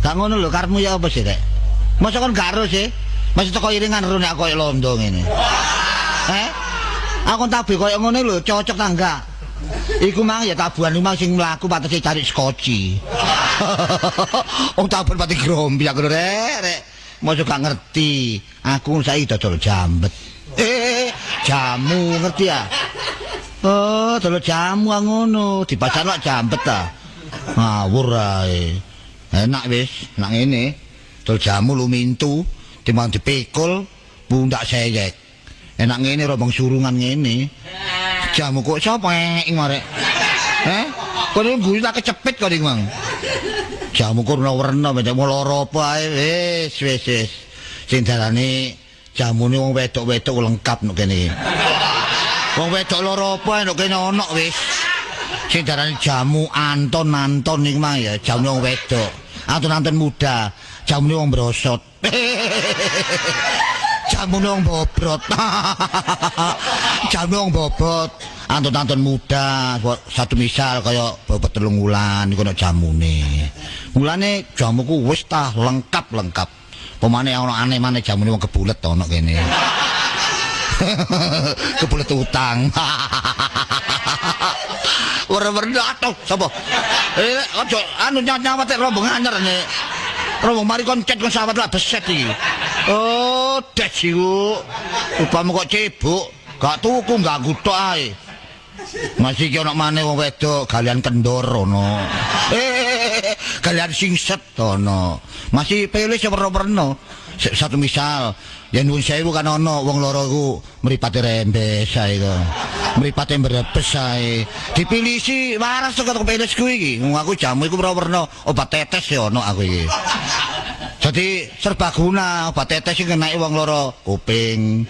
Gak ngono lho, karepmu ya apa sih, Rek? Masa kon gak ero sih? Masih teko iringan ero nek koyo londo ngene. Aku tabe koyo ngene lho, cocok ta enggak? Iku mang ya tabuhan mang sing mlaku patese cari skoci. Wong tabuhan pati grombi aku Rek. Mosok gak ngerti. Aku saiki dodol jambet. Jamu ngerti ya? Oh, dodol jamu ngono, di pasar lak jambet ta. Ngawur ae. Enak wis, enak ngene. Dodol jamu lumintu, timbang dipikul, pundak seyek. Enak ngene rombong surungan ngene. Jamu kok sapa ing marek? Kok ngguyu tak kecepit kok ning mang. Jamu kok warna beda loro apa ae wis. Sing darane jamune wong wedok-wedok lengkap nek kene. Wong wedok loro apa nek kene ana wis. Sing darane jamu Anton ning mang ya, jamu wong wedok. Anton muda, jamune wong brosot. Jamune wong bobrot. Jamune wong bobot. Anton muda, satu misal kaya bobot 3 wulan iku nek jamune. Mulane jamuku wis tah lengkap. Pemane ana aneh maneh jamune wong kebulet to ana kene. Kebulet utang. Ora atuh sapa? Aja anu nyawat rombong anyar nek. Rombong mari kon cet kon sawat lah beset iki. Oh, des iku. Upamu kok cebuk, gak tuku ganggu tok ae. Masih ki ana maneh wong wedok galian kendor ono. Galian singset ono. Masih pilih sewerna-werna. Satu misal, yen nuwun sewu kan ana wong loro iku mripate rembes ae to. Mripate mbrebes ae. Dipilih si waras kok penesku iki. Aku jamu iku werna-werna obat tetes ya ono aku iki. Jadi serbaguna obat tetes sing kenake wong loro kuping.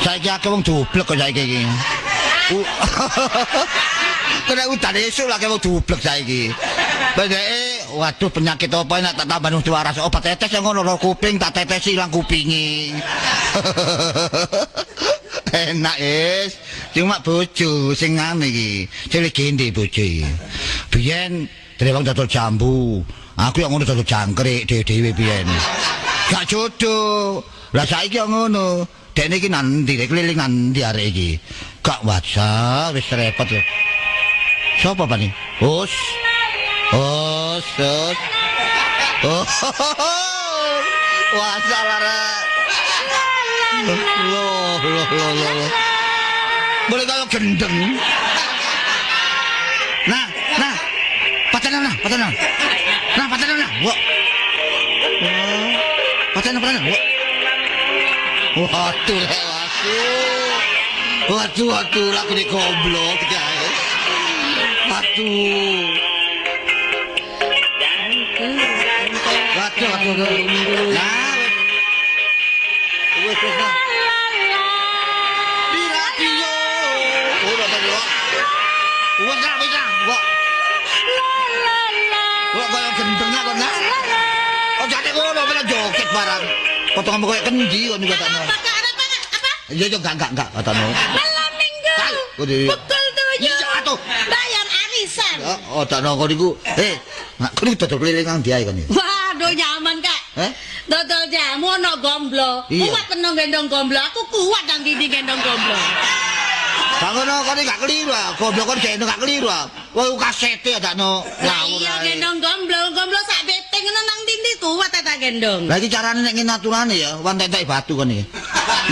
Saiki akeh wong dublek kok saiki iki. Kena udan esuk lagi wong dublek saiki. Bedeke waduh penyakit apa enak tak tambah wong waras obat tetes yang ngono kuping tak tetesi ilang kupingi. Enak es. Cuma bojo sing ngene iki. Sing legende bojo iki. Biyen derewang dodol jambu. Aku yang ngono dodol jangkrik dhewe-dhewe biyen. Gak jodoh. Lah saiki yang ngono. Dene iki nanti keliling nanti arek iki. Gak wasa wis repot lho. Sopo apa nih? Us. Oh. Wah, salah. Loh. Boleh kalau gendeng. Nah. Patanan. Nah, patanan. Wah. Patanan. Wah. Waduh, laku di goblok guys. Waduh. Nah. Wes. Di radio. Udah tadi, Wak. Wak. Wak kayak gendengnya kok nah. Oh jadi ngono bener joget barang. Potongan kayak kendi kok niku katanya. Apa? Iya enggak katanya. Malam Minggu. Pukul 7. Iya atuh. Bayar arisan. Oh tak nongko niku. Nak kudu dodol keliling nang ndi ae kan iki. Waduh nyaman Kak. Dodol jamu ono gomblo. Kuat tenang gendong gomblo. Aku kuat nang ndi gendong gomblo. Lah ngono kok gak keliru ah. Gomblo kon jek gak keliru ah. Wah kasete dakno ngawur. Iya gendong gomblo sak beteng ngono nang ndi kuat ta gendong. Lah iki carane nek ngene aturane ya, wan tetek batu kan iki.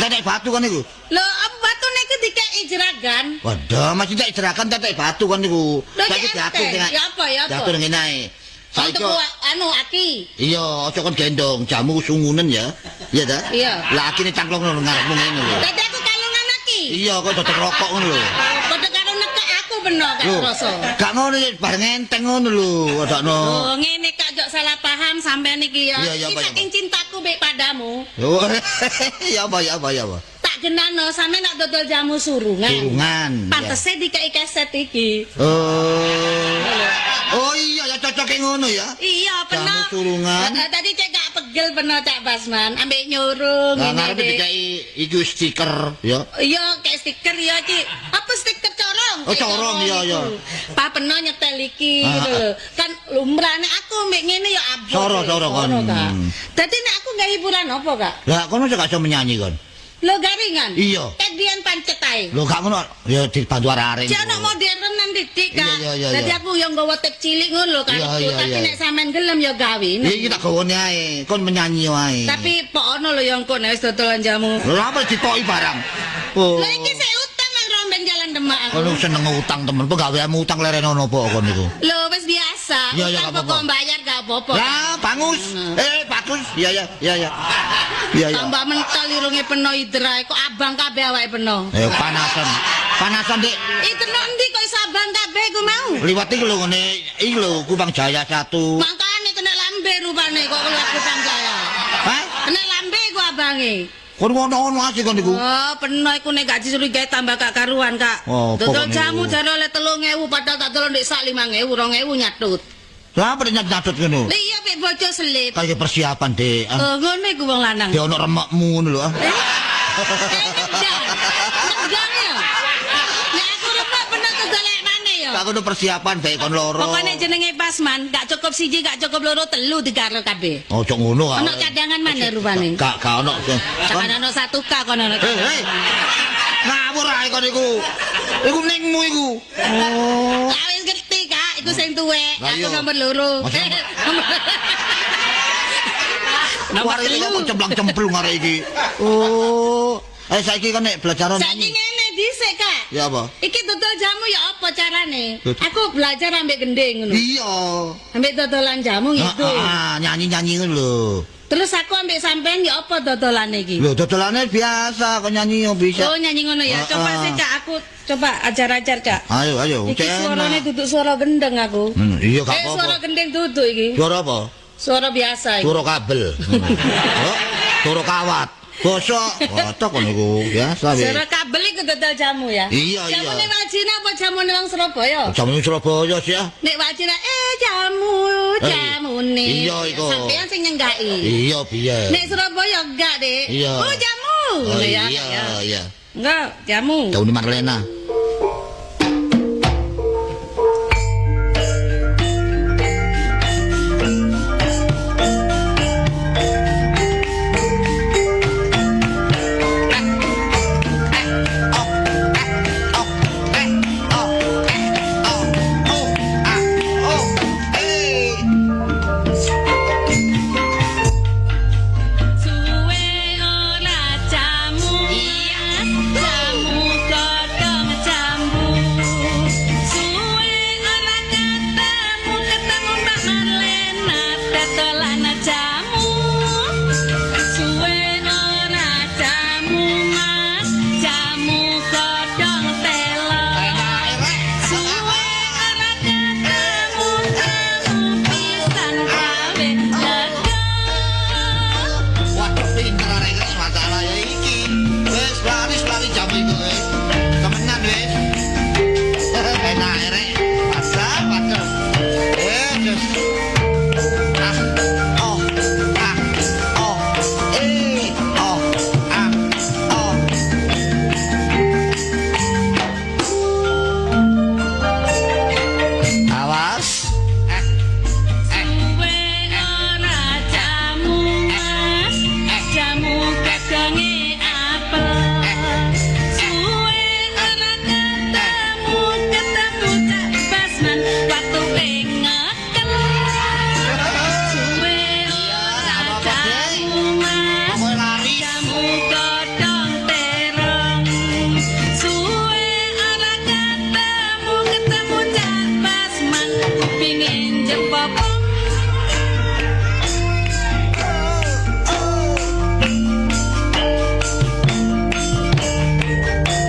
Tetek batu kan niku. Lho, batune iki dikeki jeragan. Waduh, masih tak jeragan tetek batu kan niku. Saiki diatur dengan. Ya apa? Diatur ngene ae. Saiki aki. Iya, aja kon gendong jamu sungunen ya. Iya ta? Iya. Lah akine cangklong nang ngarepmu ngene lho. Dadi aku kalungan aki. Iya, kok dodok rokok ngono lho. Padha karo nekek aku beno Kak Rasa. Gak ngono bareng enteng ngono lho, odakno. Oh, ngene Kak jok salah paham sampean iki ya. Iki saking cintaku mek padamu. Oh, ya apa. Tak genano sampe nak dodol jamu surungan. Pantese dikeki keset iki. Oh iya ya cocok ngono ya. Iya, bener. Jamu surungan. Tadi cek gak pegel bener Cak Basman, ambek nyurung ngene. Lah dikeki iku stiker ya. Iya, kayak stiker ya iki. Apa stiker corong? Oh, corong iya. Pak peno nyetel iki gitu lho. Kan lumrahne aku mek ngene ya abot. Soro kon. Dadi nek aku gak hiburan apa, Kak? Lah kono gak iso menyanyi kon. Lo garingan? Iya. Ket biyen pancet ae. Lho gak ngono ya dibantu arek-arek. Jangan modernan titik, Kak. Iya. Dadi aku yang nggawa tip cilik ngono lho karepku, tapi nek sampean gelem ya gawe. Iki tak gawone ae, kon menyanyi wae. Tapi pok ono lho yang kon wis dodolan jamu. Lha apa ditoki barang? Oh. Lah iki sik utang nang rombeng jalan Demak aku. Kon seneng utang temen, pegaweanmu utang leren ono apa kon niku? Lho wis biasa. Iya, Utang pokok bayar gak apa-apa. Lah, Bangus. Bagus. Iya. Tambah mentol irunge peno idra kok abang kabeh awake peno. Panasan Dik. Iteno endi kok iso abang kabeh ku mau? Liwat iki lho ngene, iki lho Kupang Jaya 1. Makane kena lambe rupane kok liwat Kupang Jaya. Hah? Kena lambe ku abange. Kon ngono asih kon niku. Oh, peno iku nek gak dicurigai tambah gak karuan, Kak. Oh, dodol pokoknya jamu niku. jare oleh 3.000 padahal tak delok ndek sak 5.000, 2.000 nyatut. Lah apa nyatut ngono? Lah iya pek bojo selip. Kayak persiapan Dik. Oh, ngono iku wong lanang. Dia ono remekmu ngono lho. Nendang ya. Nek aku remek bener golek maneh ya. Aku udah persiapan Dik kon loro. Pokoknya jenenge Pasman, gak cukup siji, gak cukup loro, telu digarel kabeh. Ojo ngono kok. Ono cadangan maneh rupane. Gak ono. Kan ono 1K kono ono. Hei. Ngawur ae kon iku. Iku ningmu iku. Oh. Lah wis ngerti, Kak, iku sing tuwek. Lah Aku iya. nomor loro. Nomor iki kok cemplang-cemplung arek iki. Oh. Saiki kan nek belajar Saiki ngene dhisik, Kak. Ya apa? Iki dodol jamu ya apa carane? Dodol. Aku belajar ambek gending ngono. Iya. Ambek dodolan jamu gitu. Nyanyi-nyanyi ngono lho. Terus aku ambek sampean ya apa dodolane iki? Lho dodolane biasa kok nyanyi yo bisa. Oh nyanyi ngono ya. Coba sih Cak, aku coba ajar-ajar Cak. Ayo. Iki suarane duduk suara gendeng aku. Iya gak apa-apa. Suara gendeng duduk iki. Suara apa? Suara biasa iki. Suara kabel. Suara kawat. Bosok. Watok kon niku biasa wis. Suara kabel iku dodol jamu ya. Iya. Jamune Wajina apa jamune wong Surabaya? Jamu Surabaya sih ya. Nek Wajina jamune. Iya iku. Sampeyan sing nyenggaki. Iya biyen. Nek Surabaya enggak, Dek. Iya. Oh, jamu. Oh, Ya, iya. Enggak, jamu. Daun Marlena. Suwe ora jamu, jamu godhong jambu. Suwe ora ketemu Mbak Marlena dodolan jamu. Suwe ora jamu Mas, jamu godhong telo. Suwe ora ketemu pisan gawe lega. Waduh pinter arek iki masalah ya iki. Wis lari jam iku wis. Temenan wis. Enak arek. Padahal. Yes. Oh. Awas. Suwe ora jamu Mas, jamu godhonge apel. Suwe ora ketemu Cak Basman waktu pengekel. Suwe ora jamu Mas, Kowe lari. jamu godhong terong. Suwe ora ketemu Cak Basman pingin jempopong.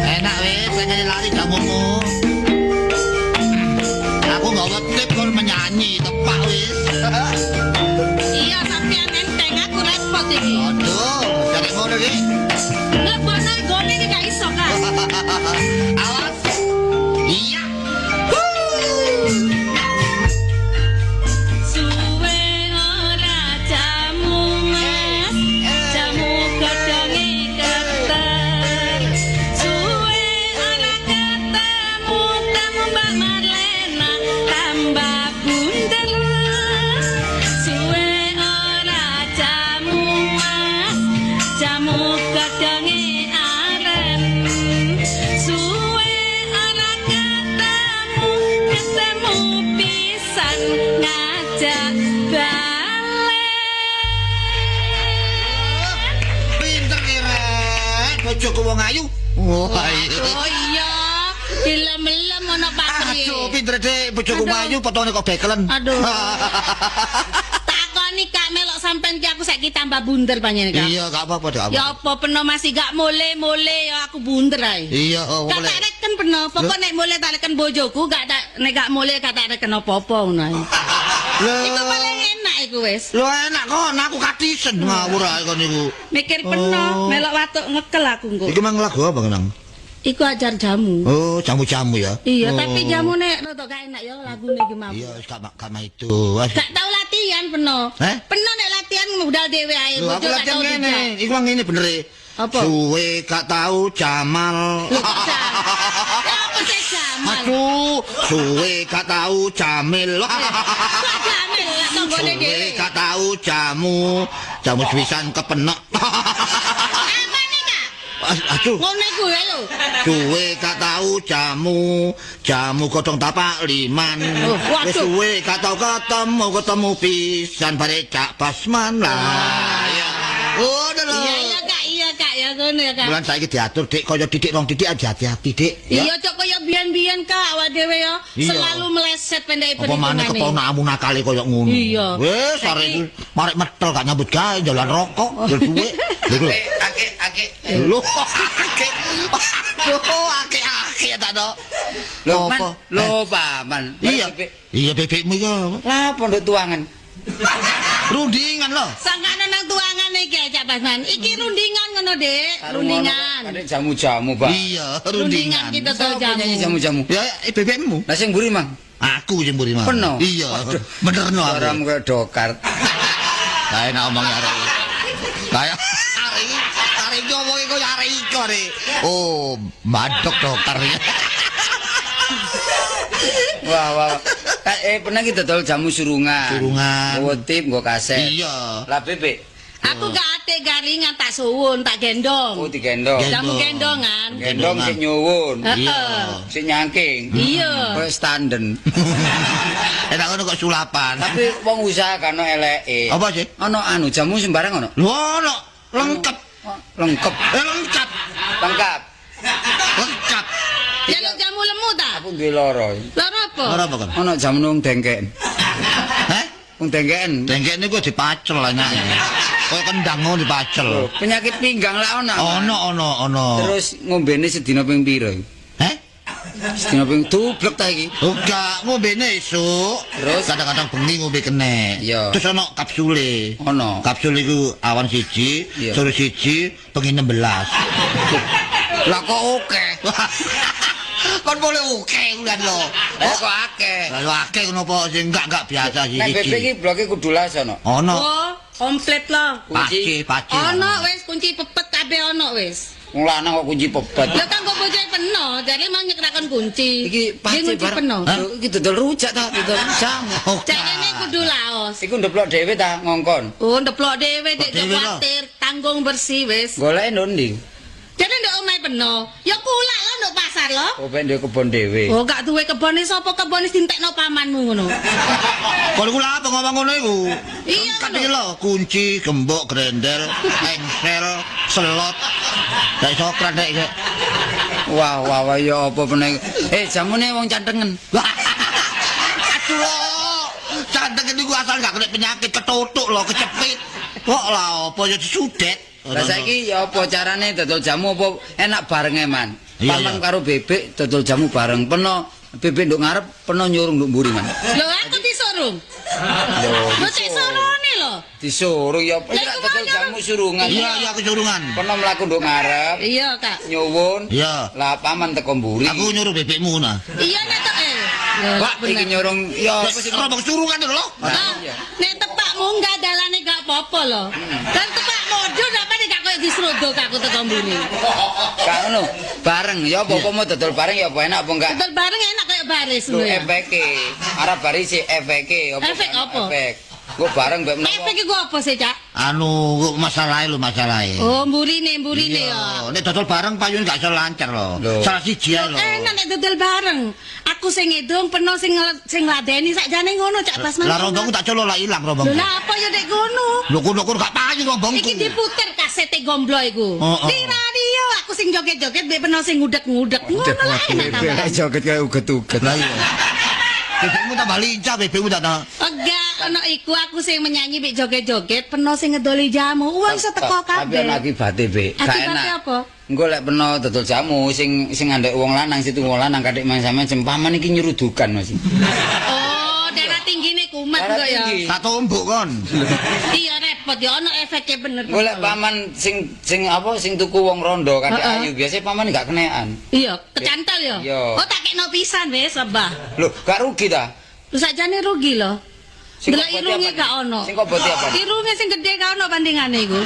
Enak wis, pengen lari jamumu. Aku nggak wetip kon menyanyi, tepak wis. Iya sampean enteng aku repot iki. Aduh, cari ngono iki. Ngebona gone iki gak iso, Kak. Awas. Iya. Suwe ora jamu Mas, jamu godhonge keter. Suwe ora ketemu bojoku wong ayu. Oh iya. Dilem-lem ana patri. Aduh, pinter Dik, bojoku ayu potone kok bekelen. Aduh. Takoni Kak melok sampean ki aku saiki tambah bunder panjenengan Kak. Iya, gak apa-apa Dik. Ya apa peno masih gak mule-mule ya aku bunder ae. Iya, Gak tak reken peno, pokok nek mule tak reken bojoku gak tak nek gak mule gak tak reken apa-apa ngono ae. Iku paling enak iku wis. Lho enak kok, aku katisen ngawur ae kon niku. Mikir peno, melok watuk ngekel aku engko. Iki mang lagu apa kenang? Iku ajar jamu. Oh, jamu-jamu ya. Iya, tapi jamune rada gak enak ya lagune iki mau. Iya, wis gak itu. Wis. Gak tau latihan peno. Peno nek latihan budal dhewe ae. Lho, aku latihan ngene. Iku mang ngene bener e. Apa? Suwe gak tau Jamal. Apa sih Jamal? Aduh, suwe gak tau Jamil. Kok Jamil lah tanggone dhewe. Suwe gak tau jamu. Jamu sepisan kepenek. Apa nih Kak? Aduh. Ngono iku ya lho. Suwe gak tau jamu godhong tapak liman. Wis suwe gak tau ketemu pisan bare Cak Basman lah. Ya. Oh, Iya Kak ya ngono ya Kak. Bulan saiki diatur Dik kaya Didik rong Didik aja hati-hati Dik. Iya cok kaya biyen-biyen Kak awake dhewe ya selalu meleset pendek apa maneh keponakanmu nakale kaya ngono. Iya. Wis arek iku marek metel gak nyambut gawe jalan rokok, jol duwe. Lho. Ake. Lho, ake. Ake tak do. Lho, apa? Lho, Paman. Iya bebekmu iki. Lah pondok tuangan. Rundingan lho. Sangkane nang tuangan iki Cak Basman. Iki rundingan ngono, Dik. Rundingan. Ada jamu-jamu, Pak. Iya, Rundingan kita tol jamu. Nyanyi jamu-jamu. Ya, bebekmu. Lah sing mburi, Mang. Aku sing mburi, Mang. Peno. Iya, benerno aku. Suaramu kaya dokar. Lah enak omongnya arek iki. Kayak arek iki omonge koyo arek iki arek. Oh, madok dokter. Wah. Pernah kita dodol jamu surungan. Nggo tip, nggo kaset. Iya. Lah bebek. Aku gak ate garingan tak suwun, tak gendong. Oh, digendong. Jamu gendongan. Gendong sik nyuwun. Iya. Sik nyangking. Iya. Koyo standen. Enak ngono kok sulapan. Tapi wong usaha kan ono eleke. Apa sih? Ono anu jamu sembarang ono. Lho ono lengkap. Lengkap. Lengkap. Lengkap. Lengkap. Ya lo jamu lemu ta? Aku duwe loro. Loro apa? Ora apa kan? Ono jamu nang dengken. Heh? Wong dengken. Dengkek niku dipacel lah nyake. Koyo kendang ngono dipacel. Penyakit pinggang lah ono. Ono. Terus ngombene sedina ping pira? Heh? Sedina ping tublek ta iki. Enggak, ngombene esuk. Terus? Kadang-kadang bengi ngombe kene. Iya. Terus ono kapsule. Ono. Kapsul iku awan siji, Iya. sore siji, bengi 16. Lah kok oke. Kon boleh oke ulan lo. Kok akeh. Lalu akeh kenapa sing enggak biasa sih Nek bebek iki bloke kudu las ono. Ono. Oh, komplit lo. Paci. Ono wis kunci pepet kabeh ono wis. Wong lanang kok kunci pepet. Lah kanggo bojoe peno, jadi mau nyekeraken kunci. Iki paci kunci peno. Iki dodol rujak ta, dodol jamu. Jane kudu laos. Iku ndeplok dhewe ta ngongkon. Oh, ndeplok dhewe dik Dhewe lho. kuwatir tanggung bersih wis. Goleke ndi? Jadi ndek omahe peno. Ya kula lho ndek pasar lho. Oh, ben dhewe kebon dhewe. Oh, gak duwe kebone sapa kebone dintekno pamanmu ngono. Kon iku lha apa ngomong ngono iku? Iya, Lengkap lho. iki lho, kunci, gembok, grendel, engsel, selot. Kayak sokran nek iki. Wah, ya apa meneh. Jamune wong cantengen. Aduh lho. Candeng niku asal gak kena penyakit ketutuk lho, kecepit. Kok lah apa ya disudet. Lah saiki ya apa carane dodol jamu apa enak bareng man. Iya, Paman iya. karo bebek dodol jamu bareng. Peno bebek nduk ngarep, peno nyurung nduk mburi man. Lho aku disurung. Lho, Lho cek sorone lho. disuruh ya apa Lah, nek iku dodol mau jamu surungan. Iya kesurungan. Peno mlaku nduk ngarep, Iya, Kak. nyuwun. Iya. Lah paman teko mburi. Aku nyuruh bebekmu nah. Iya nek tok Pak iki nyurung ya apa sih? Rombong surungan lho. Ah, nek tepak munggah dalane gak apa-apa lho. Dan tepak modul apa nek gak koyo disrodok aku teko mburi. Gak ngono. Bareng ya apa mau dodol bareng ya apa enak apa enggak? Betul bareng enak koyo baris Lho lho ya. efeke. Arab baris efeke apa? Efek apa? Efek. Gua bareng mbek menapa? Efek iku apa sih, Cak? Anu masalahe lho masalahe. Oh, mburine ya. Nek dodol bareng payune gak iso lancar lho. Lho. Salah siji ae lho. Enak nek dodol bareng. Aku sing ngedong peno sing ngladeni sakjane ngono Cak Basman. Lah rombongku tak colo lah ilang rombongku. Lho lah apa ya nek ngono? Lho kono gak payu rombongku. Iki diputer kasete gomblo iku. Oh, oh. Di radio aku sing joget-joget mbek peno sing ngudek-ngudek. Ngono lah enak Bebek tambah. joget kaya uget-uget. Lah iya. Bebekmu tambah lincah, bebekmu tak tahu. Enggak, ono iku aku sing menyanyi mbek joget-joget peno sing ngedoli jamu. Uang seteko Tapi kabeh. ana akibate, Bek. Gak Akibatnya enak. apa? Engko lek peno dodol jamu sing andek wong lanang situ wong lanang kadek main sampean jempaman iki nyurudukan Mas. Oh, darah tinggine kumat Darah kok ya. tinggi. Tak tumbuk kon. Iya repot ya ono efeknya bener. Golek paman sing apa sing tuku wong rondo kadek ayu biasa paman gak kenean. Iya, kecantol ya. Iya. Oh, tak kekno pisan wis, Abah. Lho, gak rugi ta? Lu sakjane rugi lho. Sing Delok kok irunge boti gak apa? ono. Sing kok boti apa? Irunge sing gede gak ono bandingane iku.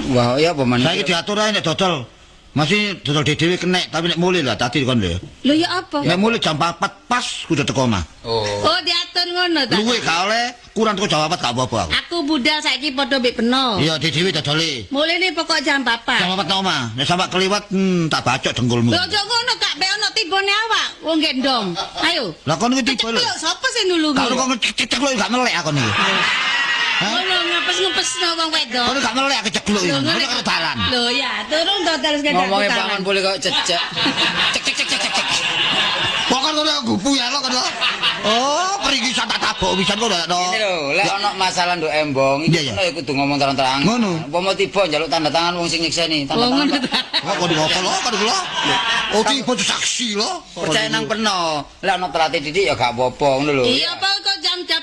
Wah, ya apa man? Saiki diatur ae nek dodol. Masih dodol dhewe kenek, tapi nek mulih lah tadi kon lho. Lho ya apa? Nek mulih jam 4 pas kudu teko omah. Oh. Oh, diatur ngono ta. Luwe gak oleh, kurang teko jam 4 gak apa-apa aku. Aku budal saiki padha mbek peno. Iya, dhewe dodole. Mulai nih pokok jam 4. Jam 4 nang omah. Nek sampe kliwat tak bacok dengkulmu. Lho ojo ngono Kak, be ono tibone awak wong gendong. Ayo. Lah kon iki tiba lho. Cekluk sapa sing nulungi? Kalau kok ngecekluk gak melek aku niki. Ngono ngepes-ngepesno wong wedok. Kon gak melek aku cekluk iki. Lho, Kon ngono. karo dalan. Lho ya, turun dodol sekedar Ngomongnya putaran. paman boleh kok cecek. Pokoknya kok gupu ya lo kan. Oh, pergi bisa tak tabok bisa kok ndak to. Ini lho, lek ono masalah nduk embong, iki Iya, iya. kono ya kudu ngomong terang-terang. Ngono. Apa tiba njaluk tanda tangan wong sing nyekseni, tanda Wong tangan. ngono ta. Kok kok ngopo lo kan kula. Oh, tipe saksi lo. Percaya nang peno. Lek ono terlatih didik ya gak apa-apa ngono lho. Iya apa kok jam 4.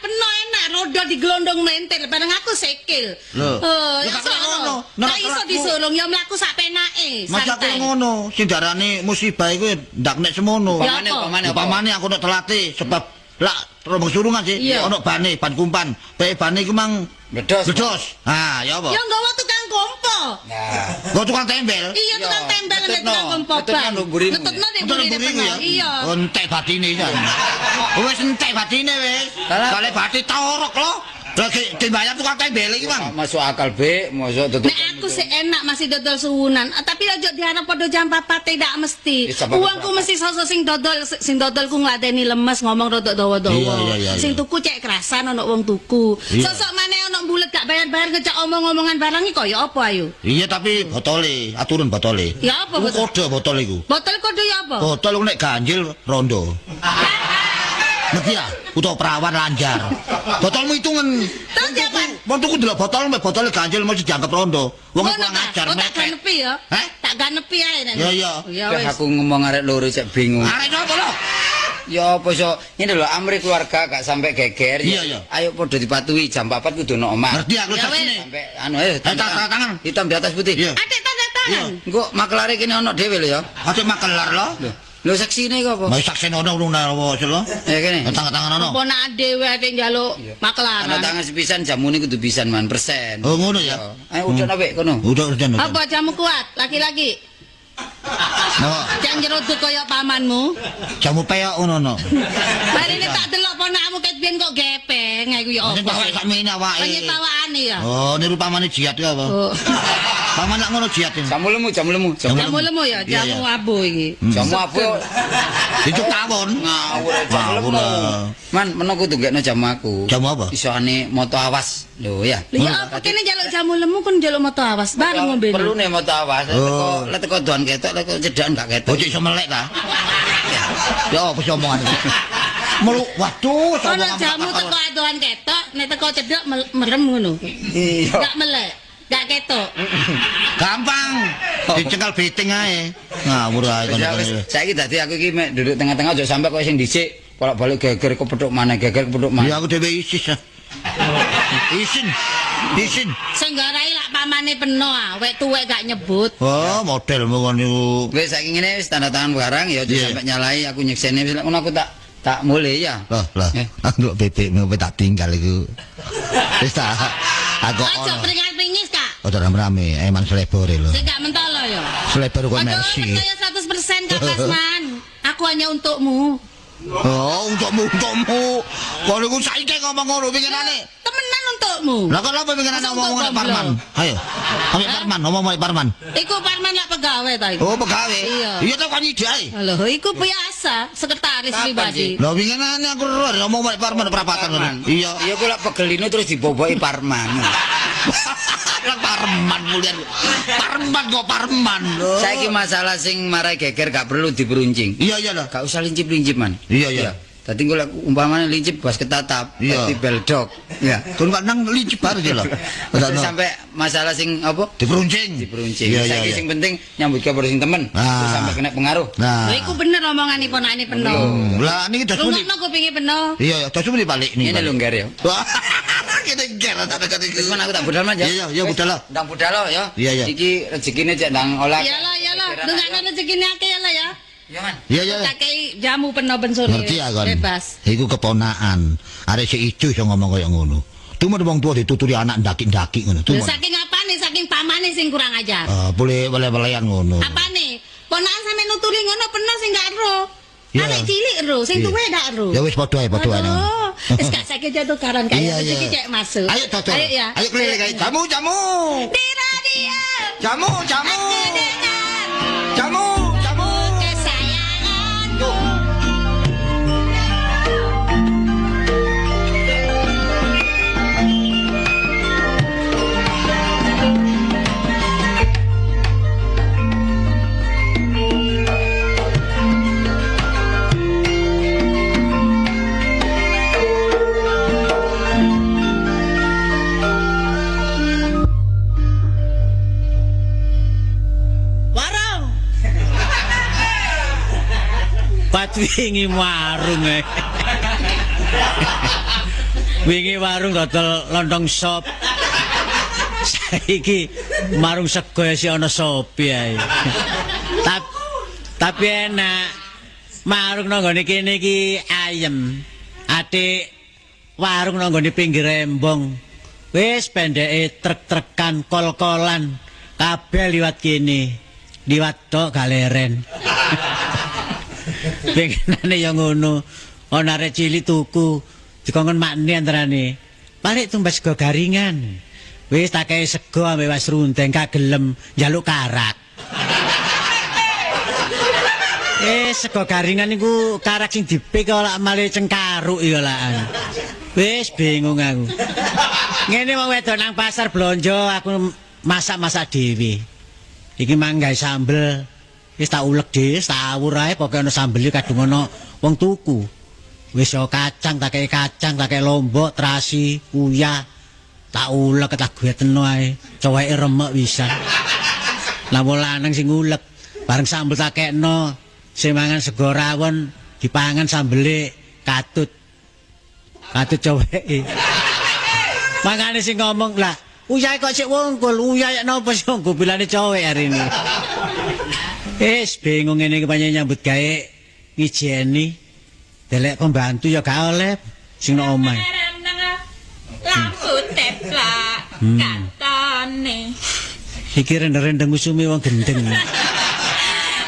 Peno enak roda digelondong mentel bareng aku sekil. Lho. Oh, Ya ya gak sono. ngono. Nek Nah iso aku- disulung ya mlaku sak penake. Masa aku santai. ngono, sing darane musibah iku ndak nek semono. Ya. Pamane apa? Upamane aku nek telatih sebab lah rombong surungan sih Iya. ono bane ban kumpan. Bae bane iku mang Bedos. bedos. Ah, ya apa? Ya nggawa tukang kompo. Nah, Kok tukang tembel. Iya tukang Iya, tembel nek ngetutno. tukang kompo. Ngetutno nduk mburimu. Ngetutno nek Betul mburi buriku ya. Iya. Entek batine jan. Wis entek batine wis. Lah, Kale bati torok lo. Lagi dibayar tukang tembel iki, Bang. masuk akal be, masuk tutup. Nek aku sih enak masih dodol suwunan, tapi aja diharap pada jam 4 tidak mesti. Ya, sampai Uangku berapa? mesti sosok sing dodolku ngladeni lemes ngomong rodok dawa-dawa. Iya, iya. Sing tuku cek kerasan ono wong tuku. Iya. Sosok maneh ono bulet gak bayar-bayar ngejak omong-omongan barang iki kaya apa ayo? Iya tapi botole, aturun botole. Ya apa Iku botol? kode botol iku. Botol kode ya apa? Botol iku nek ganjil rondo. Ngerti ya? Utawa perawan lanjar. Botolmu hitungan. Terus jawaban? Wong tuku ndelok botol mek botol ganjil mesti dianggap rondo. Wong Ngono kurang ta? ajar Oh, tak mepet. ganepi ya. Hah? Tak ganepi ae nek. Ya, iya. Ya Wes wis. aku ngomong arek loro cek bingung. Arek napa lo? Ya apa so, ini lho amri keluarga gak sampai geger. Iya, iya. Ayo padha dipatuhi jam 4 kudu ono omah. Ngerti aku Ya, saksine. Sampai anu ayo tanda tangan. hitam di atas putih. Iya. Adik tanda tangan. Engko makelare kene ono dhewe lho ya. Ate makelar lo. Lho seksine kok apa? Mau saksine ono ngono apa lo? Ya kene. Tangan-tangan ono. Apa nak dhewe ate njaluk Ana maklaran. tangan sepisan jamune kudu pisan man persen. Oh ngono ya. Ayo udah nabe kono. Udah. Apa jamu kuat laki-laki? Napa? Jangan nyeruduk kaya pamanmu. Jamu peyok ngono no. Mari ini tak delok ponakmu ket biyen kok gepeng iku ya Sing apa. pawake sakmene awake. Penyipawakane ya. Oh, niru pamane jiat ku apa? Oh. Paman lak ngono jiat ini. Jamu lemu. Jamu lemu ya, Iya, jamu iya. abu iki. Jamu apa? Dijuk tawon. Ngawur jamu Ngawur lemu. lah. Man, meno kudu gekno jamu aku. Jamu apa? Isone moto awas. Lho ya. Lha ya apa kene njaluk jamu lemu kon njaluk moto awas bareng ngombe. Perlu nih moto awas. Oh. Lek teko doan ketok, lek cedakan gak ketok. Bocah iso melek ta? Ya apa sih omongan iki? Melu waduh Ono omongan jamu bakal- teko adohan ketok, nek teko cedhek merem ngono. Iya. Gak melek, gak ketok. Gampang. Dicekel beting ae. Ngawur ae kon. Ya wis, saiki dadi aku iki mek duduk tengah-tengah aja sampe koyo sing dhisik, bolak-balik geger kepethuk maneh, geger kepethuk maneh. Ya aku dhewe isis. Isin. Sing garai lak pamane peno ah, wek tuwek gak nyebut. Oh, modelmu kon niku. Wis saiki ngene wis tanda tangan barang ya aja Iya. sampe nyalai aku nyekseni wis lek ngono aku tak mulai ya. Lah. Eh. Aku ndelok bebekmu wis tak tinggal iku. Wis tak. Aku Aja ono. pringat-pringis Kak. Ojo rame-rame, emang selebore lho. Sing gak mentolo ya. Selebor kok Aduh, Mercy. percaya 100% Kak Kasman. Aku hanya untukmu. Oh, untukmu. Kok niku saiki ngomong ngono pinginane. Temenan untukmu. Lah kok apa pinginane Masa ngomong untuk nek Parman? Ayo. Ambek Parman, ngomong ambek Parman. Iku Parman lak pegawe ta iku. Oh, pegawe. Iya. Iya to kan ide ae. Lho, iku biasa, sekretaris Kapan pribadi. Lah pinginane aku ro ngomong ambek Parman perapatan ngono. Iya. Iya kok lek pegelino terus diboboki Parman. Pareman mulian. Pareman kok pareman lho. Saiki masalah sing marai geger gak perlu diperuncing. Iya iya lho. Gak usah lincip-lincip man. Iya iya. Dadi kok umpamane lincip bas ketatap, dadi beldok. Ya. Kon gak nang lincip bare lho. Terus sampai masalah sing apa? Diperuncing. Iya, saiki sing penting nyambut kabar sing temen. Terus sampai kena pengaruh. Nah. Lha iku bener omonganipun anake peno. Lah niki dos muni. Rungokno kupinge peno. Iya, dos muni balik niki. Ini lho ngger ya. Kene ngger tak kate iki. Wis aku tak budal aja. Iya, iya budal. Ndang budal ya. Iya. Iki rezekine cek ndang olah. Iyalah, dengane rezekine akeh ya lah ya. Iya man. Iya. Tak kei jamu peno ben sore. Ngerti ya kon. Bebas. Iku keponakan. Arek sik ijo iso ngomong kaya ngono. Tumen wong tuwa dituturi anak ndaki-ndaki ngono. Lha saking apane? Saking pamane sing kurang ajar. Boleh wele-welean ngono. Apane? Ponakan sampe nuturi ngono peno sing gak ero. Iya. Anak cilik ero, sing tuwe gak ero. Ya wis padha ae. Wis gak saiki jatuh karan kaya iki cek masuk. Ayo dodol. Ayo ya. Ayo keliling ae. Jamu. Di radio. Jamu. Aku dengar. Jamu. Kesayanganku. Wingi warung wingi warung dodol lontong sop. Saiki marung sego si ana sopi ae. Tapi enak. Marung nang nggone kene iki ayem. Atik warung nang nggone pinggir embong. Wis pendeke trek-trekan kol-kolan kabeh liwat kene. Liwat tok galeren. Pengenane ya ngono. Ana arek cilik tuku dikongkon makne antarane. Balik tumbas sego garingan. Wis tak kei sego ambek was runteng kagelem njaluk karak. Sego garingan niku karak sing dipik kok lak male cengkaruk ya lakan. Wis bingung aku. Ngene wong wedok nang pasar blonjo aku masak-masak dhewe. Iki manggae sambel. Wis tak ulek dhewe, tak awur ae pokoke ana sambel kadung ana wong tuku. Wis yo kacang, tak kei kacang, tak kei lombok, terasi, uyah. Tak ulek tak gweteno ae. Coweke remek pisan. Lah wong lanang sing ulek, bareng sambel tak kekno, sing mangan sego rawon dipangan sambele katut. Katut coweke. Mangane sing ngomong lah, uyah kok sik wongkul, uyah napa sih wongkul bilane cowek hari ini. Bingung ngene iki panjenengan nyambut gawe ngijeni. Delek pembantu ya gak oleh sing nang omah. Lampu teplak katone. Iki rendeng-rendeng usumi wong gendeng.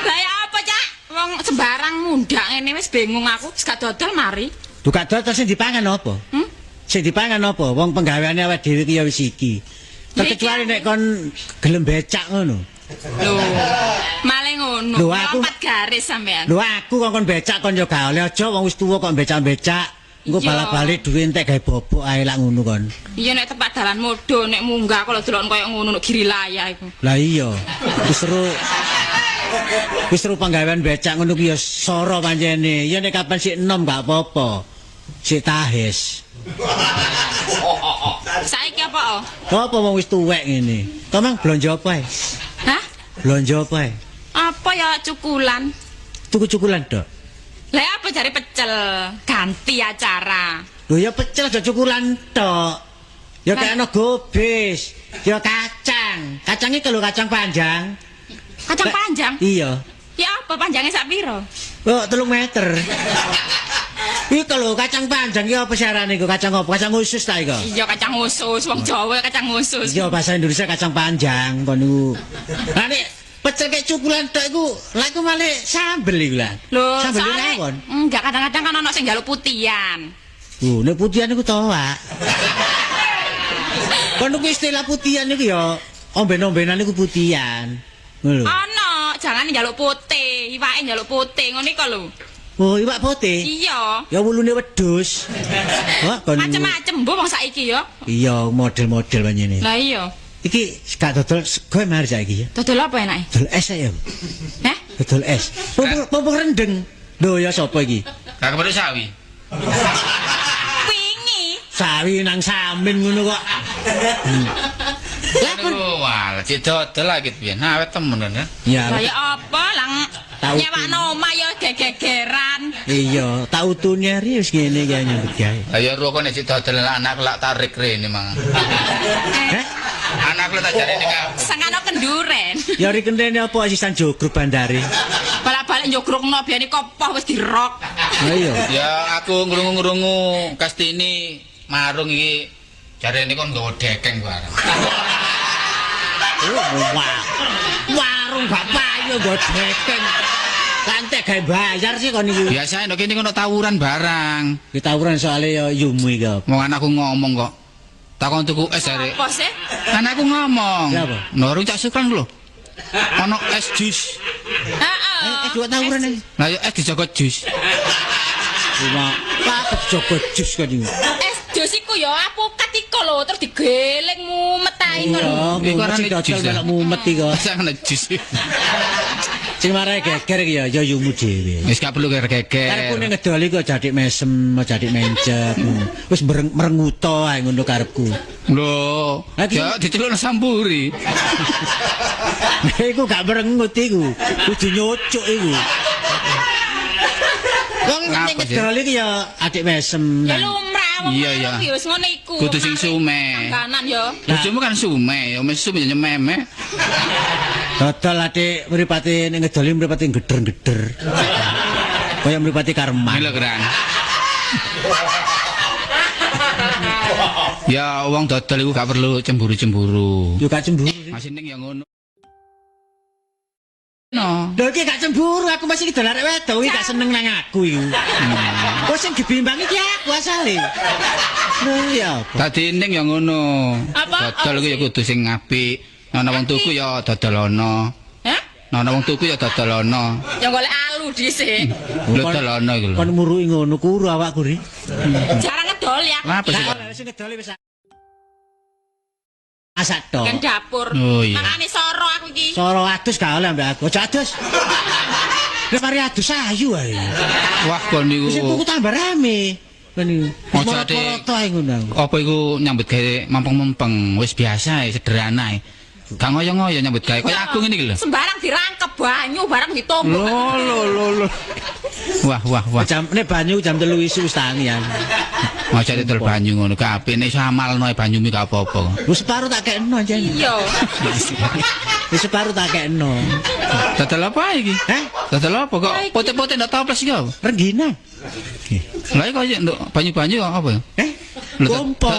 Lah ya apa, Cak? Wong sembarang mundak ngene wis bingung aku, wis gak dodol mari. Duh gak dodol sing dipangan apa? Sing dipangan apa? Wong penggaweane awake dhewe iki ya wis iki. Kecuali nek kon gelem becak ngono. Lho, malah ngono. Lho, aku 4 garis sampean. Lho aku kon becak kon yo gak oleh aja wong wis tuwa kok becak-becak. Engko balik-balik duwe entek gawe bobok ae lak ngono kon. Iya nek tepak dalan modo nek munggah kalau delok koyo ngono nek Girilaya iku. Lah iya. Wis seru penggawean becak ngono ki ya soro pancene. Ya nek kapan sik enom gak apa-apa. Sik tahes. Saiki apa? Apa wong wis tuwek ngene? Tomang blonjo apa ae? Hah? Blonjo apa ae? Apa ya cukulan? Tuku cukulan tok. Lah apa jare pecel ganti acara. Lho ya pecel aja cukulan tok. Ya kayak ana gobis, ya kacang. Kacangnya kalau kacang panjang. Kacang panjang? Iya. Ya apa panjangnya sak piro? Oh, 3 meter. Iki kalau kacang panjang iki apa syarane iku? Kacang apa? Kacang usus ta iku? Iya kacang usus, wong Jawa kacang usus. Iya bahasa Indonesia kacang panjang kon niku. Lah nek pecel kayak cukulan tok iku, lha iku malah sambel iku lah. Lho, sambel soalnya rawon. enggak kadang-kadang kan ana sing njaluk putihan. Nek putihan iku toak. Kon niku istilah putihan niku ya omben-ombenan niku putihan. Ngono lho. Ana, jangan njaluk putih, iwake njaluk putih ngono iku lho. Oh, iwak putih. Iya. Ya wulune wedhus. Wah, kon. Macem-macem mbok wong saiki ya. Iya, model-model panjene. Lah iya. Iki gak dodol sego mari saiki ya. Dodol apa enake? Dodol es ya. Heh? Dodol es. Pupuk rendeng. Lho ya sapa iki? Gak kepethuk sawi. Wingi. Sawi nang samin ngono kok. Lah wah, cek dodol lagi piye. Awet temen kan. Ya. Lah ya apa lang Tahu nyewakno omah ya gegegeran. Iya, tak utune ari wis ngene iki nyambut gawe. Lah ya roko nek cek dodol anak lak tarik rene mang. Heh? Anak lu tak jarene ka. Sengano kenduren. Ya ri kentene apa asisan jogruk bandare. Balik-balik njogrokno biyen kopoh wis dirok. Lah iya. Ya aku ngrungu-ngrungu Kastini marung iki jarene kon nggawa dekeng bareng. Wah. Warung bapak yo nggo dekeng. Kantek gawe bayar sih kon iki. Biasane nek kene kono tawuran barang. Ki tawuran soalnya ya yumu iki. Wong anakku ngomong kok. Takon tuku es arek. Apa sih? Anakku ngomong. Siapa? Norung cak sukran lho. Ono es jus. Heeh. Dua tawuran iki. Lah ya es dijogo jus. Cuma apa joko jus kan iki. Es jus iku ya apukat iku lho terus digeleng mumet ae ngono. Iku arane dodol jus, ya? melok mumet iki kok. Sangen jus. Sing marai geger iki ya yumu dhewe. Wis gak perlu geger. Karepku ning ngedol iku jadik mesem, jadik mencep. Wis merenguto ae ngono karepku. Lho, ya dicelukno sampuri. Iku gak merengut iku. Kudu nyocok iku. Wong ning Ngapa sih? ngedol iki ya adik mesem. Ya lumrah wong Iya, iya. iki wis ngene iku. Kudu sing sume. Kanan ya. Bojomu kan sume, ya mesum ya nyememe. Dodol adik mripate ning ngedol iki mripate geder-geder. Kaya mripate Karman. Lho Gran. Ya wong dodol iku gak perlu cemburu-cemburu. Yo gak cemburu. Masih ning ya ngono. No. Lho iki gak cemburu, aku masih dodol arek wedok iki gak seneng nang aku iku. Kok sing dibimbang iki aku asale. Lho ya apa? Dadi ning ya ngono. Apa? Dodol iku ya kudu sing apik. Ana wong tuku ya dodolono. Hah? Ana wong tuku ya dodolono. Ya golek alu dhisik. Lho dodolono iku lho. Kon muruki ngono kuru awakku ri. Jarang ngedol ya. Apa sih? Lah sing ngedol wis masak tok. Kan dapur. Oh, iya. Makane soro aku iki. Soro adus gak oleh mbak aku. Aja adus. Nek mari adus ayu ae. Wah kon Wis niku. tuku tambah rame. Kan iki. Ojo, Dik. Moto ae ngono. Apa iku nyambut gawe mampeng-mempeng wis biasa ae sederhana ae. Gak ngoyo-ngoyo nyambut gawe kaya aku ngene iki lho. Sembarang dirangkep banyu barang ditumbuk. Lho. Wah. Jam nek banyu jam 3 isu wis tangi ya. Aja didol banyu ngono kabeh nek iso amalno banyu mi gak apa-apa. Wis separo tak kekno jan. Iya. Wis separo tak kekno. Dodol apa iki? Heh? Dodol apa kok pote-pote ndak toples iki apa? Renggina. Lah iki kok nduk banyu-banyu kok apa ya? Lho, Kompo.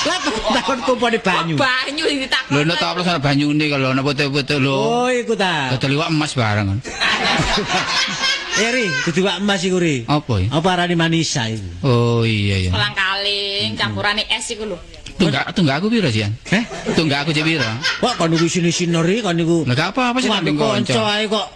Lah takon kompo di banyu. Banyu sing ditakon. Lho nek toples ana banyune kalau ana pote-pote lho. Oh, iku ta. Dodol iwak emas barang kan. Eri, dudu wak emas iku ri. Apa ya? Apa arane manisa iku? Oh iya ya. Kolang-kaling campurane es iku lho. Tunggak aku piro sih? Heh? Tunggak aku cek piro? Kok kon niku sini-sini ri kon niku. Lah gak apa-apa sih Wah, nanding kanca kanca. ae kok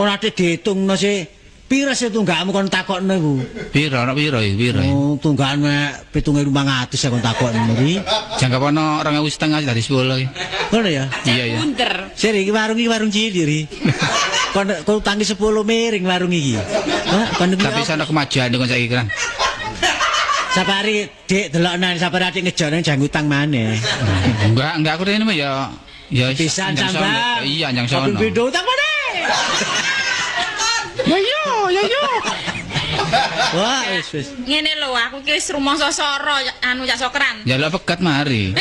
kon ate ditungno sih. Pira sih tunggakmu kon takokno iku? Piro ana piro iki piro? Oh, tunggakan mek 7.500 ya kon takokno ri. Jangka ana 2.500 dari 10 iki. Ngono ya. Iya ya. Bunder. Seri iki warung cilik ri. Kon utangi 10 miring warung iki. Hah, kon niku Tapi sana kemajuan kon saiki kan. sapari dik deloknan sapari adik ngejone jang utang maneh. Enggak aku rene mah ya Pisan nyang sono. sambat. Iya nyang sono. Mobil beda utang maneh. Ya yo. Wah, wis. Ngene lho, aku ki wis rumangsa soro anu Cak Sokran. Jaluk pegat mari.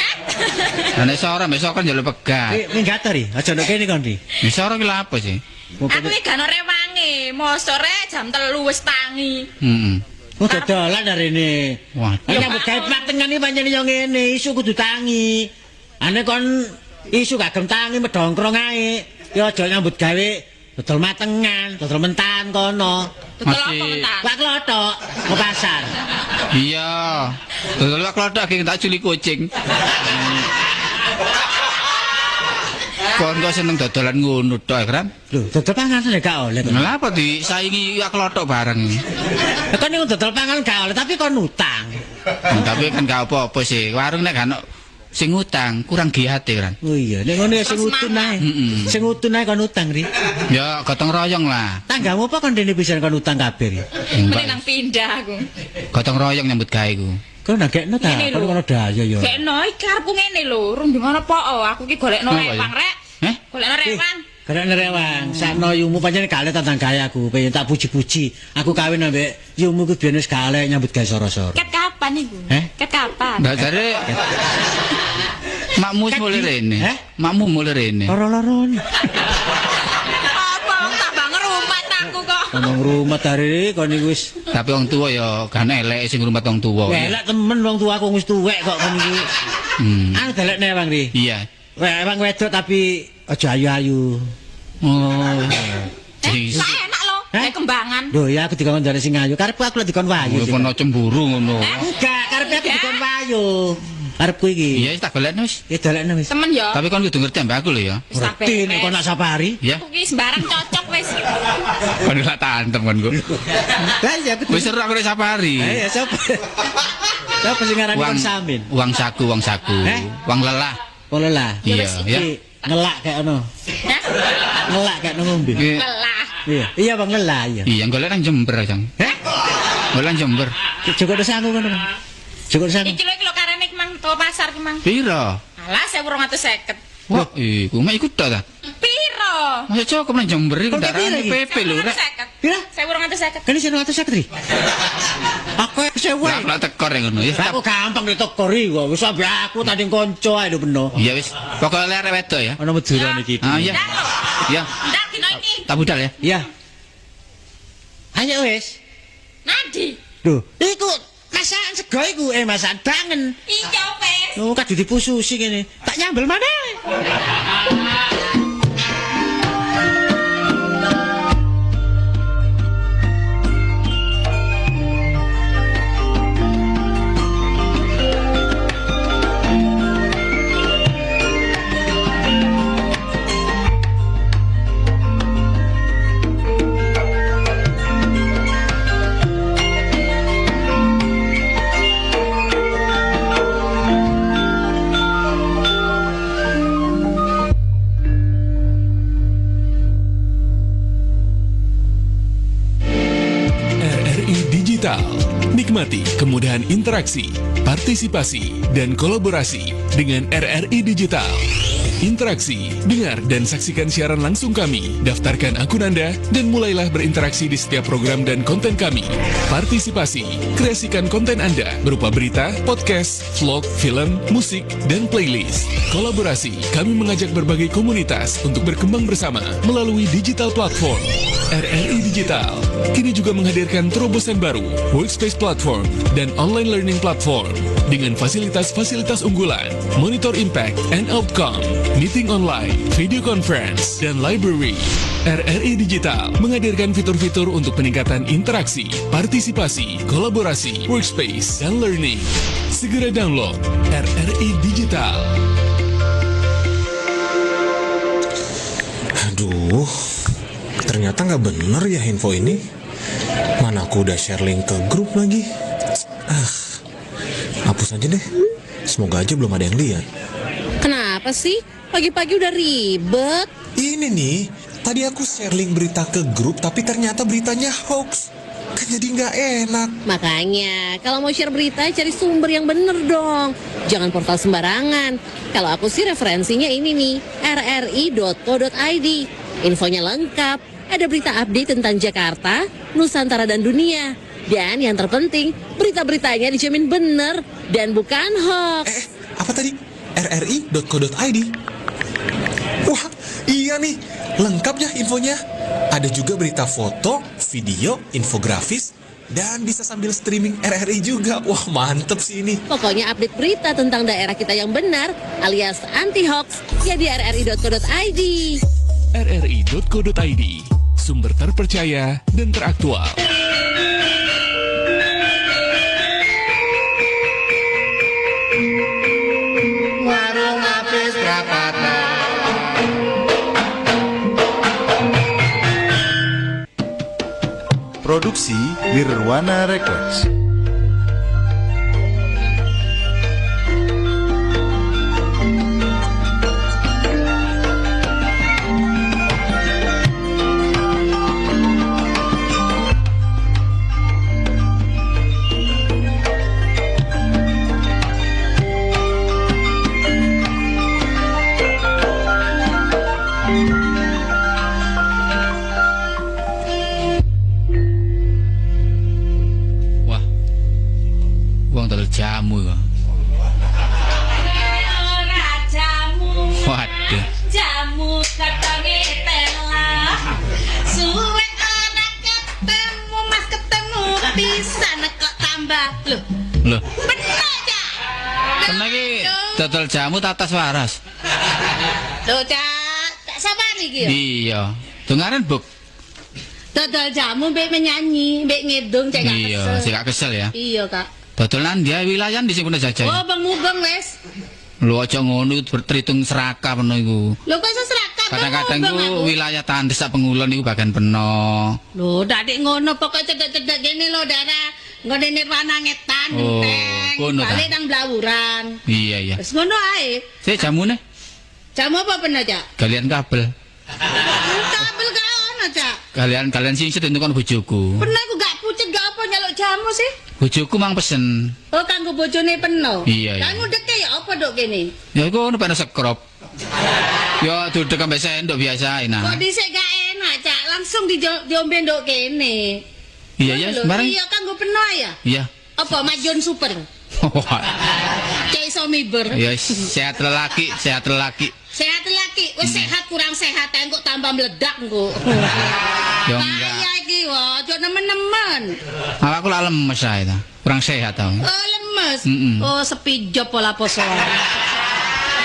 Lah nek sora besok kan jaluk pegat. Minggat ri, aja nek kene kon ri. Nek sora ki lha apa sih? Aku iki gak ono rewange, mosore jam 3 wis tangi. Heeh. Oh, dodolan arene. Wah. Ayo nyambut gawe patengan iki pancen yo ngene, isu kudu tangi. Ane kon isu gak gem tangi medongkrong ae. Ya aja nyambut gawe dodol matengan, dodol mentan kono. Dodol apa mentan? Wak klothok ke pasar. Iya. Dodol wak klothok ki tak juli kucing. Kon kok seneng dodolan ngono tok, Kram. Lho, dodol panganan ya gak oleh. Lha apa disaingi klothok bareng. Kan niku dodol panganan gak oleh, tapi kon utang. Tapi kan gak apa-apa sih. Warung nek gak ono sing utang, kurang giat e, Kram. Oh iya, nek ngono ya sing utun ae. Sing utun ae kon utang, Ri. Ya gotong royong lah. Tanggamu apa kon dene pisan kon utang kabeh, Ri? Mending pindah aku. Gotong royong nyambut gawe ku. Kon nagekno ta, Ngene kon lho. ngono daya ya. Gekno iki karepku ngene lho, rung ngono po aku iki golekno Apa ya? rewang rek. Golekno rewang. Karena nerewang, sakno yumu pancen kalih tantang gawe aku, pengen tak puji-puji. Aku kawin ambek yumu ku biyen wis kalih nyambut gawe soro-soro. Ket kapan iku? Ket kapan? Ndak jare makmu mulai rene. Makmu mulai rene. Loro-loron. Apa wong tambah ngerumat aku kok. Ngomong rumah hari kon niku wis Tapi wong tua ya kan elek sing ngrumat wong tua. elek temen wong tua aku wis tuwek kok kon iki. Anu delekne Bang Ri. Iya. Wong wedok tapi aja ayu-ayu. Oh. Sak enak lho, kayak kembangan. Lho ya aku dikon ndare sing ayu. Karepku aku lek dikon wayu. Kowe kono cemburu ngono. Enggak, karepe aku dikon wayu. Karepku iki. Iya wis tak golekno wis. Ya delekne wis. Temen ya. Tapi kon kudu ngerti ambek aku lho ya. Wis tak Ngerti nek beres. kon nak safari. Ya. Aku ki sembarang cocok wis. Kon lak tantem kon ku. Lah ya aku. Wis seru aku nek safari. Ya sapa? Sapa sing ngarani kon samin? Uang saku. Uang lelah. Pola lah. Iya, ya. Ngelak kayak ono. Hah? Ngelak kayak ngombe. Iki- Lelah. Iya, iya Bang ngelak iya. Iya, golek nang Jember, Jang. Heh? Golek nang Jember. Cukup desa aku ngono. Bang. Cukup desa aku. Iki lho karene ki mang to pasar ki mang. Piro? Alah 1250. Wah, iku mek ikut ta. Piro? Masa cukup nang Jember iki Kok kendaraan piro iki? PP lho, Rek. Pira? 1250. Kan iso 150, Tri. Aku sewa. Lah lak tekor ya ngono ya. Aku gampang ditokori kok. Wis sampe aku tadi kanca ae lho beno. Iya wis. Pokoke arek wedok ya. Ono medurane iki. Ah iya. Ndak lho. Iya. Ndak dino iki. Tak budal ya. Iya. Ayo wis. Nadi. Lho, iku masakan sego iku masakan bangen. Iya wis. Oh, kadhe dipususi kene. Tak nyambel mana? RRI Digital. Nikmati kemudahan interaksi, partisipasi, dan kolaborasi dengan RRI Digital. Interaksi, dengar dan saksikan siaran langsung kami, daftarkan akun Anda, dan mulailah berinteraksi di setiap program dan konten kami. Partisipasi, kreasikan konten Anda berupa berita, podcast, vlog, film, musik, dan playlist. Kolaborasi, kami mengajak berbagai komunitas untuk berkembang bersama melalui digital platform. RRI Digital kini juga menghadirkan terobosan baru, workspace platform, dan online learning platform dengan fasilitas-fasilitas unggulan, monitor impact and outcome, meeting online, video conference, dan library. RRI Digital menghadirkan fitur-fitur untuk peningkatan interaksi, partisipasi, kolaborasi, workspace, dan learning. Segera download RRI Digital. Aduh, ternyata nggak bener ya info ini. Mana aku udah share link ke grup lagi. Hapus aja deh. Semoga aja belum ada yang lihat. Kenapa sih? Pagi-pagi udah ribet. Ini nih, tadi aku share link berita ke grup, tapi ternyata beritanya hoax. Kan jadi nggak enak. Makanya, kalau mau share berita, cari sumber yang bener dong. Jangan portal sembarangan. Kalau aku sih referensinya ini nih, rri.co.id. Infonya lengkap, ada berita update tentang Jakarta, Nusantara, dan dunia. Dan yang terpenting, berita-beritanya dijamin bener dan bukan hoax. Apa tadi? rri.co.id. Wah, iya nih, lengkap ya infonya. Ada juga berita foto, video, infografis, dan bisa sambil streaming RRI juga. Wah, mantep sih ini. Pokoknya update berita tentang daerah kita yang benar, alias anti-hoax, ya di rri.co.id. rri.co.id, sumber terpercaya dan teraktual. Warung lapis prapata Produksi Nirwana Records. Wah. Wong dodol jamu kok. Ora jamu. Waduh. Jamu katonge tela. Suwe ora ketemu Mas ketemu pisan kok tambah. Loh, Loh, bener aja. kena iki dodol jamu tatas waras. Loh, Cak, tak sabar iki ya. Iya. Dongaren Buk. Dodol jamu mbek menyanyi, mbek ngedung cek gak Iya, kesel. sik gak kesel ya. Iya, Kak. Dodolan dia wilayah di sini jajan. Oh, Bang Mugeng wis. Lho aja ngono terhitung serakah peno iku. Lho kok iso serakah Bang Kadang-kadang Mugeng iku aku? wilayah Tandes sak Pengulon iku bagian peno. Lho, dak dik ngono pokoke cedek-cedek kene lho, Dara. Nggone Nirwana ngetan Oh, genteng. ngono ta? Balik nang Blawuran. Iya iya. Wis ngono ae. Sik jamune Jamu apa bener, Cak? galian kabel. Kabel gak ono, Cak. Kalian sing sedeng kon bojoku. Pernah aku gak pucet gak apa nyaluk jamu sih? Bojoku mang pesen. Oh, kanggo bojone peno. Iya, iya. Kanggo deke ya apa dok kene? Ya iku ono peno sekrop. Ya duduk ambek sendok biasa Kok nah. dhisik gak enak, Cak. Langsung diombe ndok kene. Iya ya, Lho, sembarang. Iya, kanggo peno ya. Iya. Apa Majon Super? Cek iso miber. Ya sehat lelaki, sehat lelaki. Sehat lagi, wis sehat kurang sehat engko tambah meledak engko. Ya enggak. Kaya iki wae, aja nemen-nemen. Malah aku lah lemes ae ta. Kurang sehat tau. Oh, lemes. Mm-mm. Oh, sepi job pola posoan.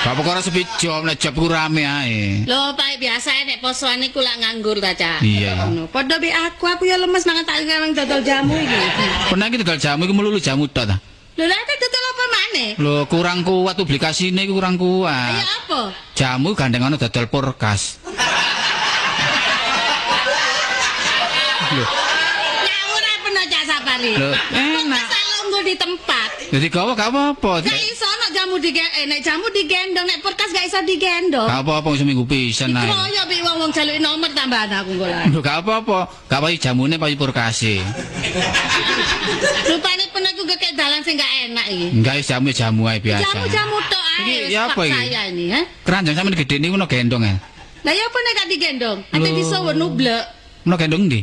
Bapak ora sepi job, nek job ku rame ae. Lho, Pak, biasa nek posoan iku lak nganggur ta, Cak. Iya, iya. Ngono. Padha be aku ya lemes mangan tak nang dodol jamu iki. Pernah iki dodol jamu iku melulu jamu tok ta. Lho, lha tak dodol apa maneh? Lho kurang kuat publikasine iku kurang Ya kuat. apa? Jamu gandengan dodol porkas. Lho, Ngawur apa no Cak Sapari? Lho, enak. Salunggo di tempat. jadi gawa gak apa-apa. Gak iso nek jamu nek jamu digendong, nek porkas gak iso digendong. Gak apa-apa seminggu pisan ae. Kroyo bi wong-wong jaluki nomor tambahan aku ngolah. Lho gak apa-apa. Gak payu jamune payu porkase. Rupane pernah juga kayak dalan sing gak enak iki. Enggak jamu ae biasa. Jamu-jamu tok ae. Iki wis ya apa pak iki? Saya ini, ha? Keranjang sampean gede niku ono gendong ya. Lah ya apa nek gak digendong? Ate Loh. disowo nublek. Ono gendong ndi?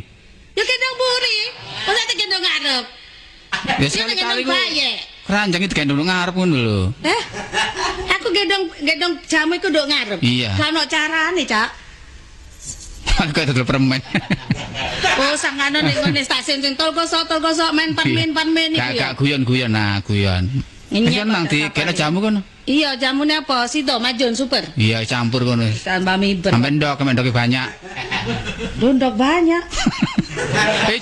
Ya gendong buri. Masa tak gendong ngarep? Ya Ya sekali-kali gendong ku baye. keranjang itu gendong ngarep ngono lho. Aku gendong jamu iku nduk ngarep. Iya. Lah ono carane, Cak. Malah kayak dodol permen. Oh, sangane nek ngene stasiun sing tol kosok main parmen iki ya. Gak guyon-guyon nah, guyon. Ini Kan nang apa, di Kak kene Sapari? jamu kono. Iya, jamune apa? Sido Majon Super. Iya campur kono. Tambah miber. Sampai mendoke banyak. Ndok banyak.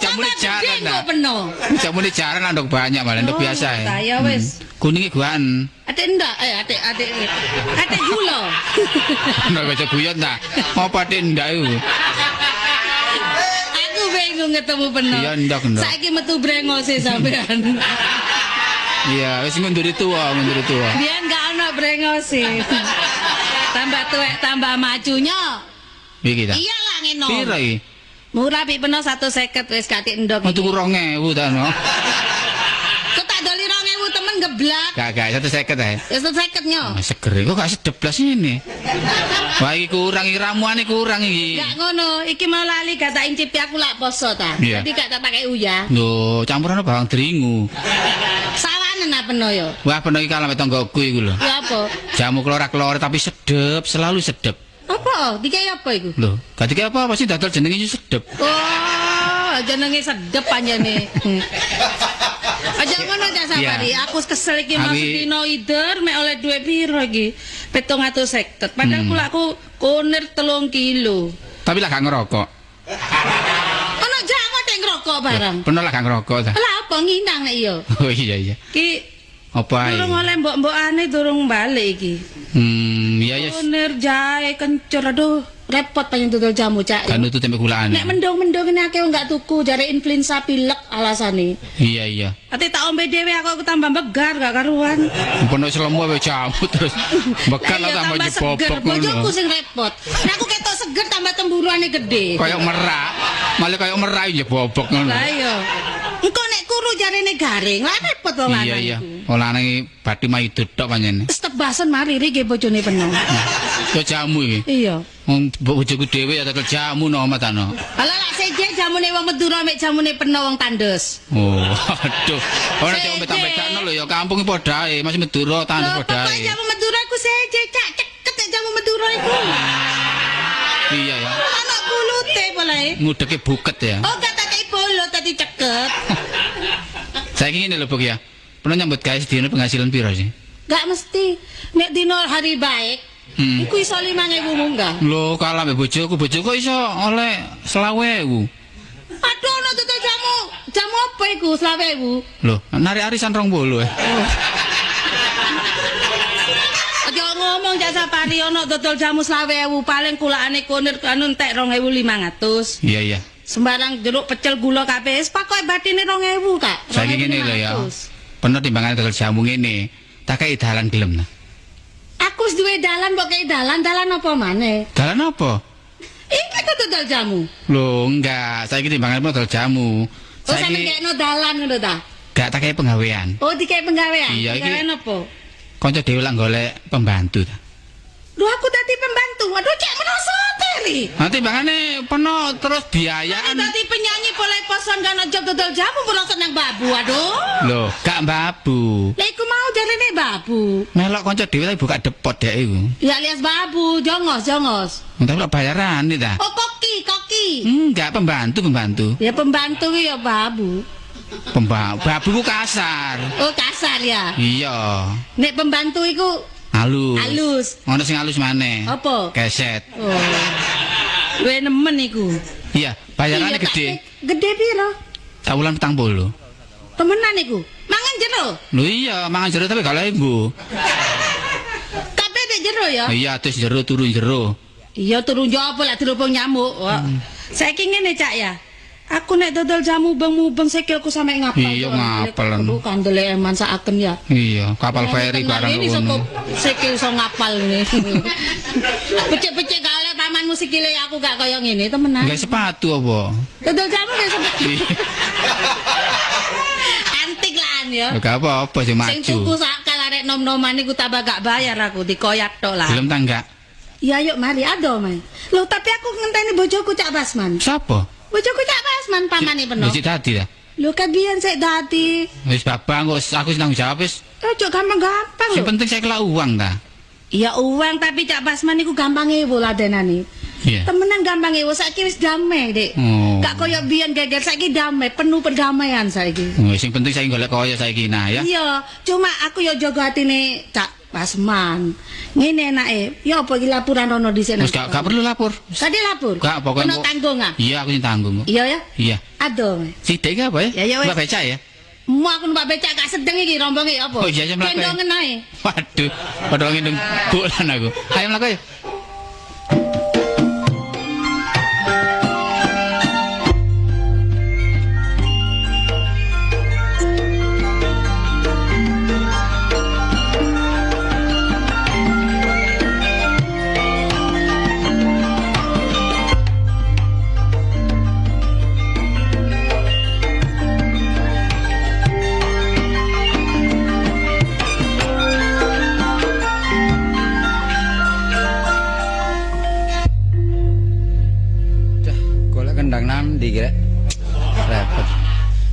Jamune jarang Kok dah. peno. Jamune jarang ndok banyak malah ndok biasa ya. Ya wis. Kuninge guan. Ate ndak, ate gula. Ndok baca guyon ta. Apa ate ndak iku? Aku bingung ketemu peno. Iya, ndok. Saiki metu brengos e sampean. Iya, wis ngunduri tua. Biyen gak ono brengos e. Tambah tuwek tambah majunya. Iki ta. Iyalah ngeno. Piro iki? Murah pi peno 150 wis katik ndok. Mau tuku 2.000 ta no. Kok tak doli 2000 temen geblak. Gak 150 ae. Wis 150 nyo. Seger kok gak sedep blas ini. Wah iki kurang iki ramuane kurang iki. Gak ngono, iki mau lali gak tak incipi aku lak poso ta. Iya. Jadi gak tak pakai uyah. Lho, campuran bawang deringu. Sawanen apa no yo? Wah, peno iki kalah tanggoku iku lho. Ya apa? Jamu kelora-kelora tapi sedep, selalu sedep. Apa? Dikai apa iku? Lho, ketika apa sih dodol jenenge iku sedep. Oh, jenenge sedep panjane. Aja ngono Cak Sapari, Iya. aku kesel iki mau Aku- sedino ider mek oleh duit piro iki? 750. Padahal kula aku kunir 3 kilo. Tapi lah gak ngerokok. Ono jamu tek ngrokok barang. Peno lah gak ngerokok ta. Lah apa nginang nek yo? Oh iya. Ki Apa ae? Durung oleh mbok-mbokane durung balik iki. Iya ya. Bener jae kencur aduh repot pengen dodol jamu cak. Kan itu tempe gulaan. Nek mendung-mendung ini akeh enggak tuku jare influenza pilek alasane. Iya. Ati tak ombe dhewe aku tambah begar gak karuan. Pondok selemu wae jamu terus. Bekal lah tambah jebobok ngono. Bojoku sing repot. Nek aku ketok seger tambah temburuane gede. Kayak merak. Malah kayak merak jebobok ngono. Lah iya. Engko nek kuru jarene garing, lah repot wong lanang. Iya. Wong lanang bathi mah idut tok pancen. Wis tebasan mari iki bojone penuh. Yo jamu iki. Iya. Wong bojoku dhewe ya tekel jamu no matano. Ala lak seje jamune wong Madura mek jamune penuh wong Tandes. Oh, aduh. Ora cek mbek-mbekno lho ya kampung iki padha ae, masih Madura Tandes padha ae. Pokoke jamu Madura ku seje cak ceket nek jamu Madura iku. Iya ya. Anak kulute polae. Ngudeke buket ya. Oh gak tak kei bolo tadi ceket. Saiki ngene lho, Bok ya. Pernah nyambut gawe sedina penghasilan piro sih? Gak mesti. Nek dino hari baik, iku iso 5.000 munggah. Lho, kalah mbek bojoku iso oleh 20.000. Aduh, ono tutul jamu. Jamu apa iku 20.000? Lho, narik arisan 20 ya. Aja ngomong jasa pari ono dodol jamu 20.000 paling kulakane kunir anu entek 2.500. Iya. Sembarang jeruk pecel gula kabeh wis pakoke batine 2.000 Kak. Saiki ngene lho ya. Penuh timbangan dodol jamu ngene. Tak kei dalan gelem nah. Aku wis duwe dalan kok kei dalan apa maneh? Dalan apa? Iki tuh dodol jamu. Lho, enggak. Saiki timbangan dodol jamu. Oh sampe kekno dalan ngono ta? Gak tak kei penggawean. Oh dikei penggawean. Iya, iki. Penggawean apa? Kanca dhewe lak golek pembantu ta. Lho aku dadi pembantu. Aduh cek merasa teri. Nanti bangane penuh terus biayaan. Dadi penyanyi boleh poson kan job dodol jamu merasa nang babu. Aduh. Lho, gak babu. Lah iku mau jarene babu. Melok kanca dhewe tapi buka depot dek iku. Ya alias babu, jongos. Tapi lak bayaran iki ta. Oh koki. Enggak, pembantu. Ya pembantu ya babu. Babu ku kasar. Oh kasar ya. Iya. Nek pembantu iku Halus. Ono sing halus maneh. apa? Keset. Oh. Luwe nemen iku. Iya, bayarannya Iya, gede. Gede piro? Tawulan 40. Temenan iku. Mangan jero. Lho iya, mangan jero tapi gak lembu. Kabeh nek jero ya. Iya, terus jero turun jero. Iya turun jopo lek dirubung nyamuk. Saiki ngene Cak ya. Aku nek dodol jamu mubeng sikilku sampe ngapal. Iya, ngapal. Aduh kandele eman sakaken ya. Iya, kapal feri barang ini ngono. sikil iso ngapal ngene. Becik-becik kale pamanmu sikile aku gak kaya ngene temenan. Enggak sepatu apa? Dodol jamu gak sepatu. Antik lan ya. Gak apa-apa sing Sing tuku maju. sak arek nom-noman iku tambah gak bayar aku dikoyak tok lah. Belum tangga. Ya yuk mari ado man. Loh tapi aku ngenteni bojoku Cak Basman. Siapa? Bojoku Cak Basman pamane peno. Wis tadi ta. Lho kan biyen sik dadi. Wis babang kok aku sing tanggung jawab wis. Ojo gampang-gampang Sing lho. penting saya kelak uang ta. Iya uang tapi Cak Basman iku gampang ewo ladenane. Iya. Temenan gampang ewo saiki wis damai, Dik. Oh. Gak koyo biyen geger saiki damai, penuh perdamaian saiki. Wis sing penting saya golek kaya saiki nah ya. Iya, cuma aku yo jaga atine Cak Basman. Ngene enake, yo apa iki laporan rono dhisik. Wis gak perlu lapor. Tadi lapor. Gak pokoknya Ono tanggung ah. Iya, aku sing tanggung kok. Iya ya? Iya. Aduh. Sidik apa ya? Ya, ya, wes. Mbak becak ya? Mau aku numpak becak gak sedeng iki rombonge apa? Oh, iya, iya, mlaku. Gendongen ae. Waduh, padahal ngendong bulan aku. Ayo mlaku ya. Kendang nandi kira repot.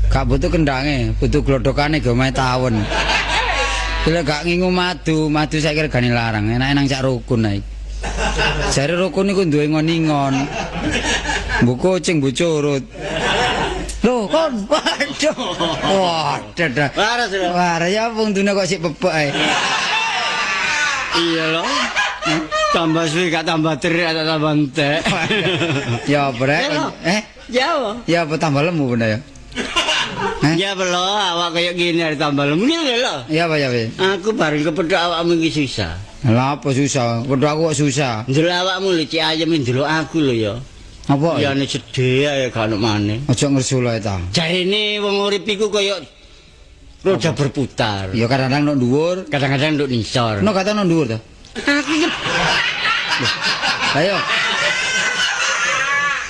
Gak butuh kendange, butuh glodokane ge omahe tawon. Bila gak ngingu madu saya kira gani larang. Enak nang cak rukun ae. Jare rukun iku duwe ngon-ingon. Mbok kucing mbok curut. Loh, kon. Waduh. Waduh. Waras ya wong dune kok sik bebek ae. Iya loh. Tambah suwi gak tambah terik atau tambah entek. Ya brek. Ya apa? Ya apa tambah lemu bener ya? Ya belo awak kayak gini ada tambah lemu lho. Iya apa ya, Be? Aku bareng kepethuk awakmu iki susah. Lah apa susah? Padha aku kok susah. Ndelok awakmu lho cek ayam ndelok aku lho ya. Apa? Ya nek sedhe ae gak ono maneh. Aja ngersul ae ta. Jarine wong urip iku kaya roda berputar. Ya kadang-kadang nduk dhuwur, Kadang-kadang nduk nisor. no kata nduk dhuwur ta. Aku iki Ayo.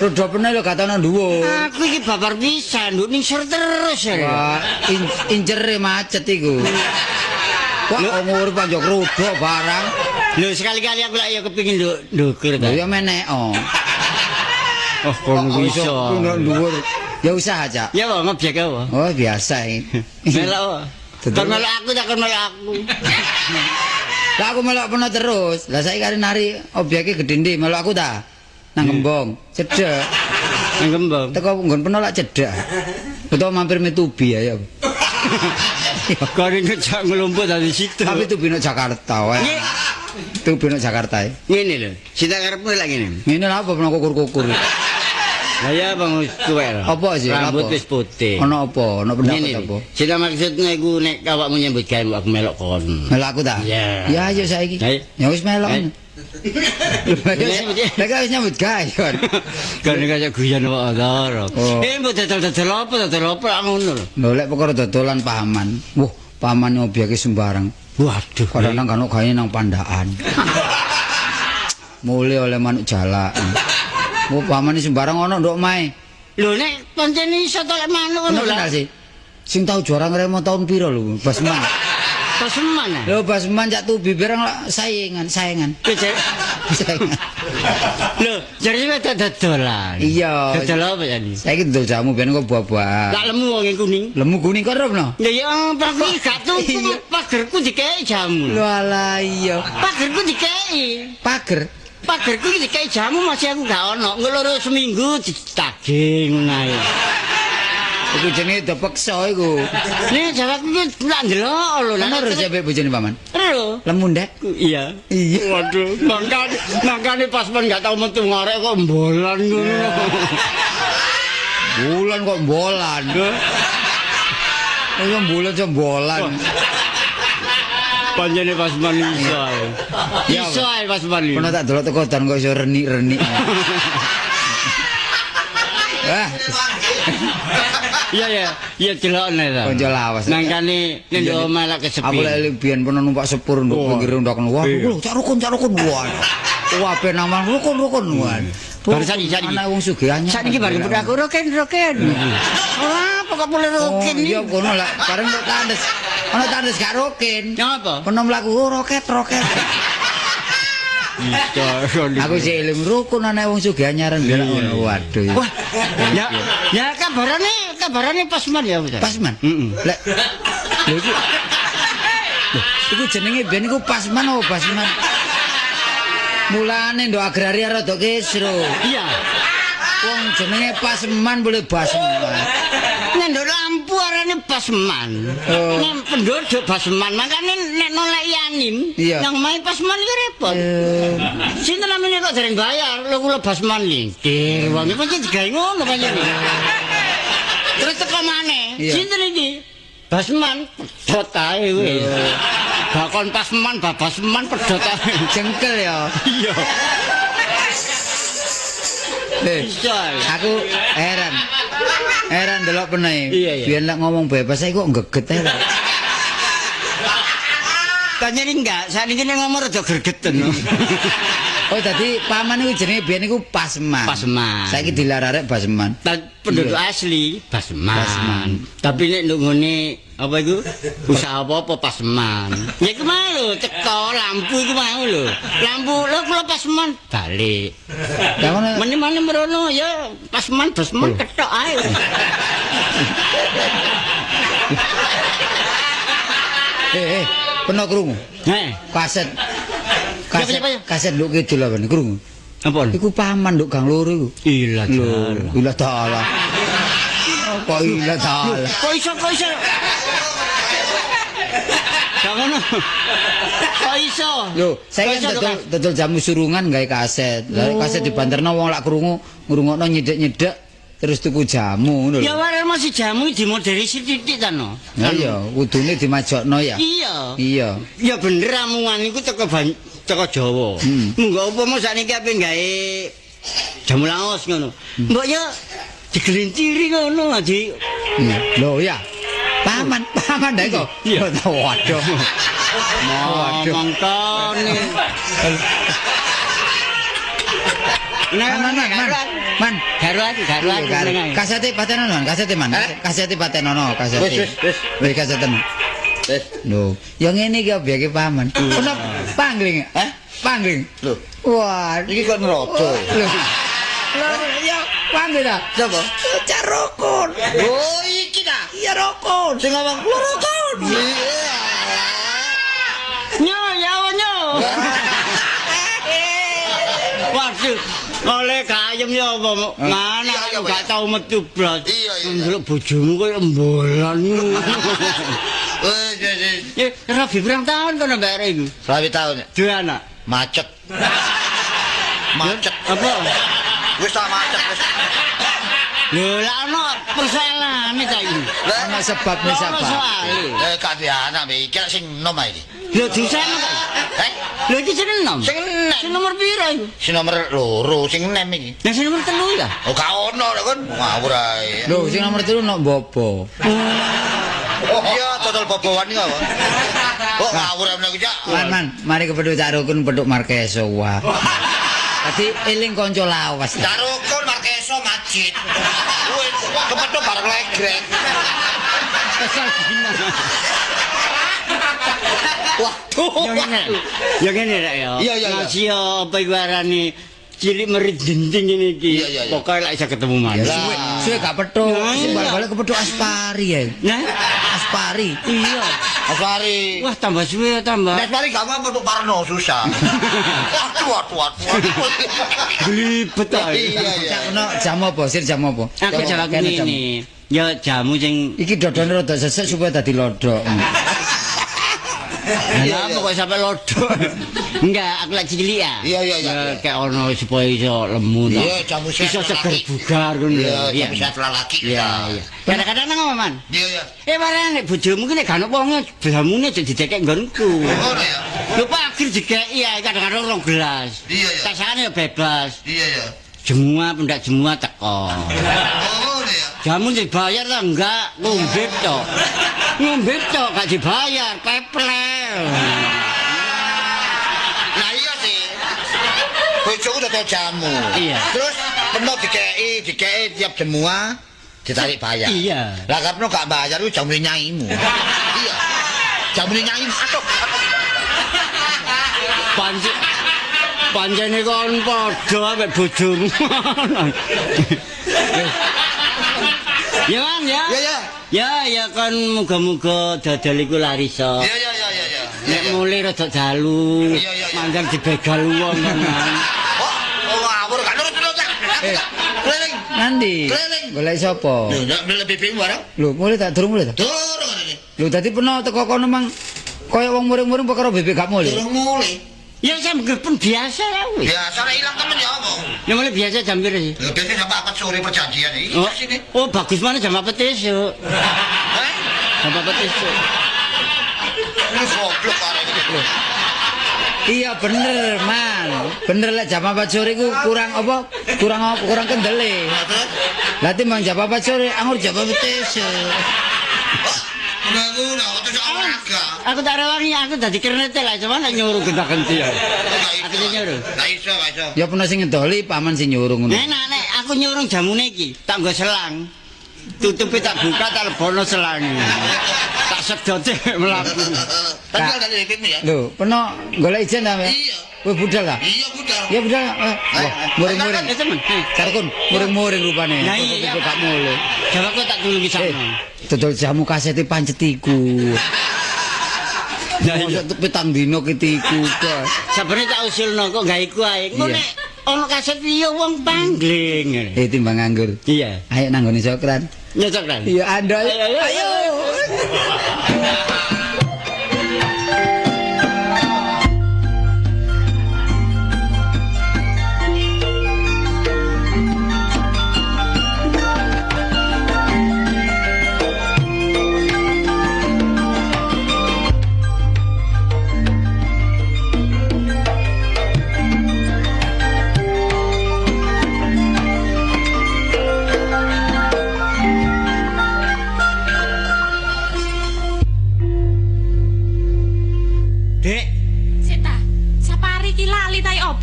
Roda pene lho kata nduk dhuwur. aku iki babar pisan nduk nisor terus ya. Wah, incere macet iku. Kok umur panjang roda barang. Lho sekali-kali aku lak ya kepengin ndukur ta. Lho ya meneo. Oh, kono iso. Nduk dhuwur. Ya usaha, Cak. Ya wae ngebyek wae. Oh, biasa iki. Melok wae. Kon melok aku tak kon melok aku. Lah aku melok peno terus. Lah saiki kare nari obyeke gedhe ndi melok aku ta? Nang Gembong, cedhek. Nang Gembong. Teko nggon peno lak cedhek. Utawa mampir Metubi ayo. Kare ngejak ngelumpuk dari situ. Tapi Tubi nang Jakarta wae. Tubi nang Jakarta. Ngene lho, sita karepmu lak ngene. Ngene lha apa peno kukur-kukur. Lah ya bang tuwek. Apa sih? Rambut Apa? wis putih. Ono apa? Ono pendapat Ngene apa? lho. Sita maksudnya iku nek awakmu nyambut gawe aku melok kon. Melok aku ta? Ya. Ya ayo saiki. Ayo. Ya wis melok. Ayo. Lek wis nyambut gawe kon. Kan kaya guyon wae ora. Oh. Mbok dodol apa ngono lho. Lho lek perkara dodolan paman. Wah, paman obyeke sembarang. Waduh. Kadang-kadang kan gawe nang pandaan. Mulai oleh manuk jalan. Oh, paman iki sembarang ono nduk mae. Lho nek pancen iso tolek manuk ngono Ono lho. kenal sih. Sing tau juara ngremo tahun piro lho, Basman. Paseman ah. Lho Basman cak tubi berang saingan. Saingan. Lho, jadi wis dodolan. Iya. Dodol apa jadi? Saiki dodol jamu ben kok buah-buah. Lak lemu wong kuning. Lemu kuning kok rono. Ya ya aku gak tuku pagerku dikei jamu. Lho ala iya. Pagerku dikei. Pager. Pagerku dikei jamu masih aku gak ono. Ngeloro seminggu ditagih ngono ae. Iku jenenge depeksa iku. Nek jawabku ki lak ndelok lho. Ana terus sampe bojone paman. Lho. Lemu ndek. Iya. Iya. Waduh, makane pas men gak tau metu ngorek kok mbolan ngono. Bulan kok bolan. Ayo bulan cok bolan. Panjene pas man iso ae. Iso ae pas man. Pernah tak delok teko dan kok iso renik-renik. Wah. Iya delokne ta. Konco lawas. Nangkane nek ndok omah lak kesepi. Aku lek biyen pernah numpak sepur nduk pinggir ndoken. Wah, cak rukun. Wah. Wah, ben aman rukun. Wah. Baru saiki. Anak wong sugih anyar. Saiki bareng putra aku roken. Wah, pokok boleh roken iki. Iya kono lah, bareng kok tandes. Ana tandes gak roken. Napa? Pernah mlaku roket. Aku sih eling rukun anak wong sugih anyaran delok ngono. Waduh. Wah. Ya kabarane pasman ya. Pasman. Lek lho iku jenenge ben iku pasman apa pasman? Mulane ndok agraria rada kesro. Iya. Wong jenenge pasman boleh basman. Nek ndok lampu arane pasman. Nek penduduk pasman, makane nek nolak yanim nang main pasman iki repot. Sinten namine kok dereng bayar, lho kula pasman lingkir. Wong iki pancen digawe ngono pancen. Terus teko maneh. Sinten iki? Basman pedhot ae wis. Bakon pasman, babasman pedhot ae. Jengkel ya. Iya. Aku heran delok peneh. Iya. Biyen lek ngomong bebas saiki kok geget ae. Tanya ini enggak, saat ini ngomong rada gregeten. Oh tadi paman iku jenenge biyen iku pasman. Pasman. Saiki dilararek basman. Penduduk asli pasman. Tapi nek nduk ngene apa iku? Usaha apa pasman. Ya iku mau lho, teko lampu iku mau lho. Lampu lho kula pasman balik. Lah ngono. Meneh merono ya pasman ketok ae. Pernah krungu? Kaset nduk kidul apa krungu? Apa? Iku paman nduk Gang Loro iku. Ilah ta'ala. Kok ilah ta'ala. Kok iso? Kamu kok iso? Lho, saya kan dodol jamu surungan gawe kaset. Lah kaset dibanterno wong lak krungu ngrungokno nyedek-nyedek terus tuku jamu ngono lho. Ya warel masih jamu dimodernisir titik ta no. Lah iya, kudune dimajokno ya. Iya. Iya. Ya bener ramuan iku teko Jawa. Munggo upama sakniki ape gawe jamu laos ngono. Mbok ya digelinciri ngono aja. Lho ya. Paman dah kok. Iya. Waduh. Mangkane. Man, garu. Kasete patenono, kasete man. Kasete patenono, kasete. Wis kasete. Wis. Lho, ya ngene iki obyeke paman. Ono pangling. Pangling. Lho. Wah, Iki kok nerodo. lho. Lho, ya pangling ta? Coba. Cak rukun. Oh, iki ta. Iya rukun. Sing ngomong rukun. Nyo. Waduh, oleh kayem ya apa mana gak tau metu blas. Ndelok bojomu koyo embolan. Wis. Rabi berang tahun kono mbak Re iku? Rabi tahun. Duwe anak. Macet. Apa? Wis tak macet wis. Lho lah ono persoalane ta iki. Ana sebabnya siapa? Gak di anak iki sing nom iki. Lho disana kok. Lho iki sing enom. Sing enem. Sing nomor pira iku? Sing nomor 2, sing 6 iki. Lah sing nomor 3 ya? Oh, gak ono lho kon. Ngawur ae. Lho, sing nomor 3 nok bobo. Iya, total boboan iki apa? Kok ngawur ae iki, Cak. Man, mari kepedhuk Cak Rukun pedhuk Markeso wah. Tadi eling kanca lawas. Cak Rukun Markeso Majid. Wis kepethuk bareng legrek. Kesal dina. Waduh. Ya ngene rek ya. Iya. Nasi apa iku arane cilik merit dinding ngene iki. Pokoke lek iso ketemu maneh. Suwe gak petuk. Sing bal-bal kepethuk Aspari ya. Nah, Aspari. iya. Aswari. Wah, tambah suwe tambah. Nek mari gak mau petuk Parno susah. Waduh. Glibet ae. Iya. Cak ono jamu apa? Sir jamu apa? Aku jawab ngene. Ya jamu sing iki dodone rada sesek supaya dadi lodok. Lah kok sampe lodok. Enggak, aku lagi cilik ya. Iya. Kayak ono supaya iso lemu to. Iya, jamu sehat iso seger lelaki. bugar ngono. Iya, jamu sehat lelaki. Iya. Kadang-kadang nang Man. Iya. Barang nek bojomu ki nek gak ono wonge jamune aja didekek nggonku. Ngono ya. Yo pakir dikeki ya kadang-kadang 2 gelas. Iya. Tasane ya bebas. Iya. Jemua pendak jemua teko. Ngono ya. Jamu dibayar ta enggak? Ngombe tok. Ngombe tok gak dibayar, peplel. Nah iya sih. Bojoku dodol jamu. Iya. Terus penuh dikei tiap jemua ditarik bayar. Iya. Lah kapno gak bayar ku jamune nyaimu. Iya. Jamune nyaimu. Aduh. Pancene kon padha ambek bojomu. Ya Man ya. Ya kan muga-muga dodol iku laris. Iya. Nek mulai rada dalu. Mandang dibegal wong kan. Oh ngawur gak nurut Cak. Keliling. Nanti. Keliling. Golek sapa? Lho, ndelok bibing bareng. Lho, mulai tak durung mulai ta? Durung ngene. Lho, dadi peno teko kono mang kaya wong muring-muring perkara bebek gak mulai. Durung mulai. Ya sampun biasa ya wis. Biasa nek ilang temen ya apa? Ya mulai biasa jam pira sih? Lho biasanya jam 4 sore perjanjian iki. Sini. Oh bagus mana jam 4 esuk. Jam 4 esuk. Ini goblok arek iki. Iya bener, Man. Bener lek jam 4 sore ku kurang apa? Kurang kendele. Lah timbang jam 4 sore anggur jam 4 esuk. Ngono, terus olahraga. Aku tak rewangi aku dadi kernet lah cuman nek nyuruh gendak-genti ya. Aku sing nyuruh. Gak iso. Ya pernah sing ngedoli paman sing nyuruh ngono. Nek aku nyuruh jamune iki tak nggo selang. Tutupe tak buka tak lebono selang. Tak sedote mlaku. Tapi kan dari pipi ya. Lho, peno golek ijen ta, Mas? Iya. Kowe budal ta? Iya budal. Ya budal. Wah, muring-muring. Ya temen. Carkun, muring-muring rupane. Nah iya. Gak mulai. Jawabku tak tulungi sana. Dodol jamu kasete pancetiku. Nah iya. Mosok petang dino ketiku kok. Sabene tak usulno kok gawe iku ae. Engko nek ana kaset liya wong pangling. Timbang nganggur. Iya. Ayo nanggone Sokran. Nyocok kan? Iya, andal. Ayo.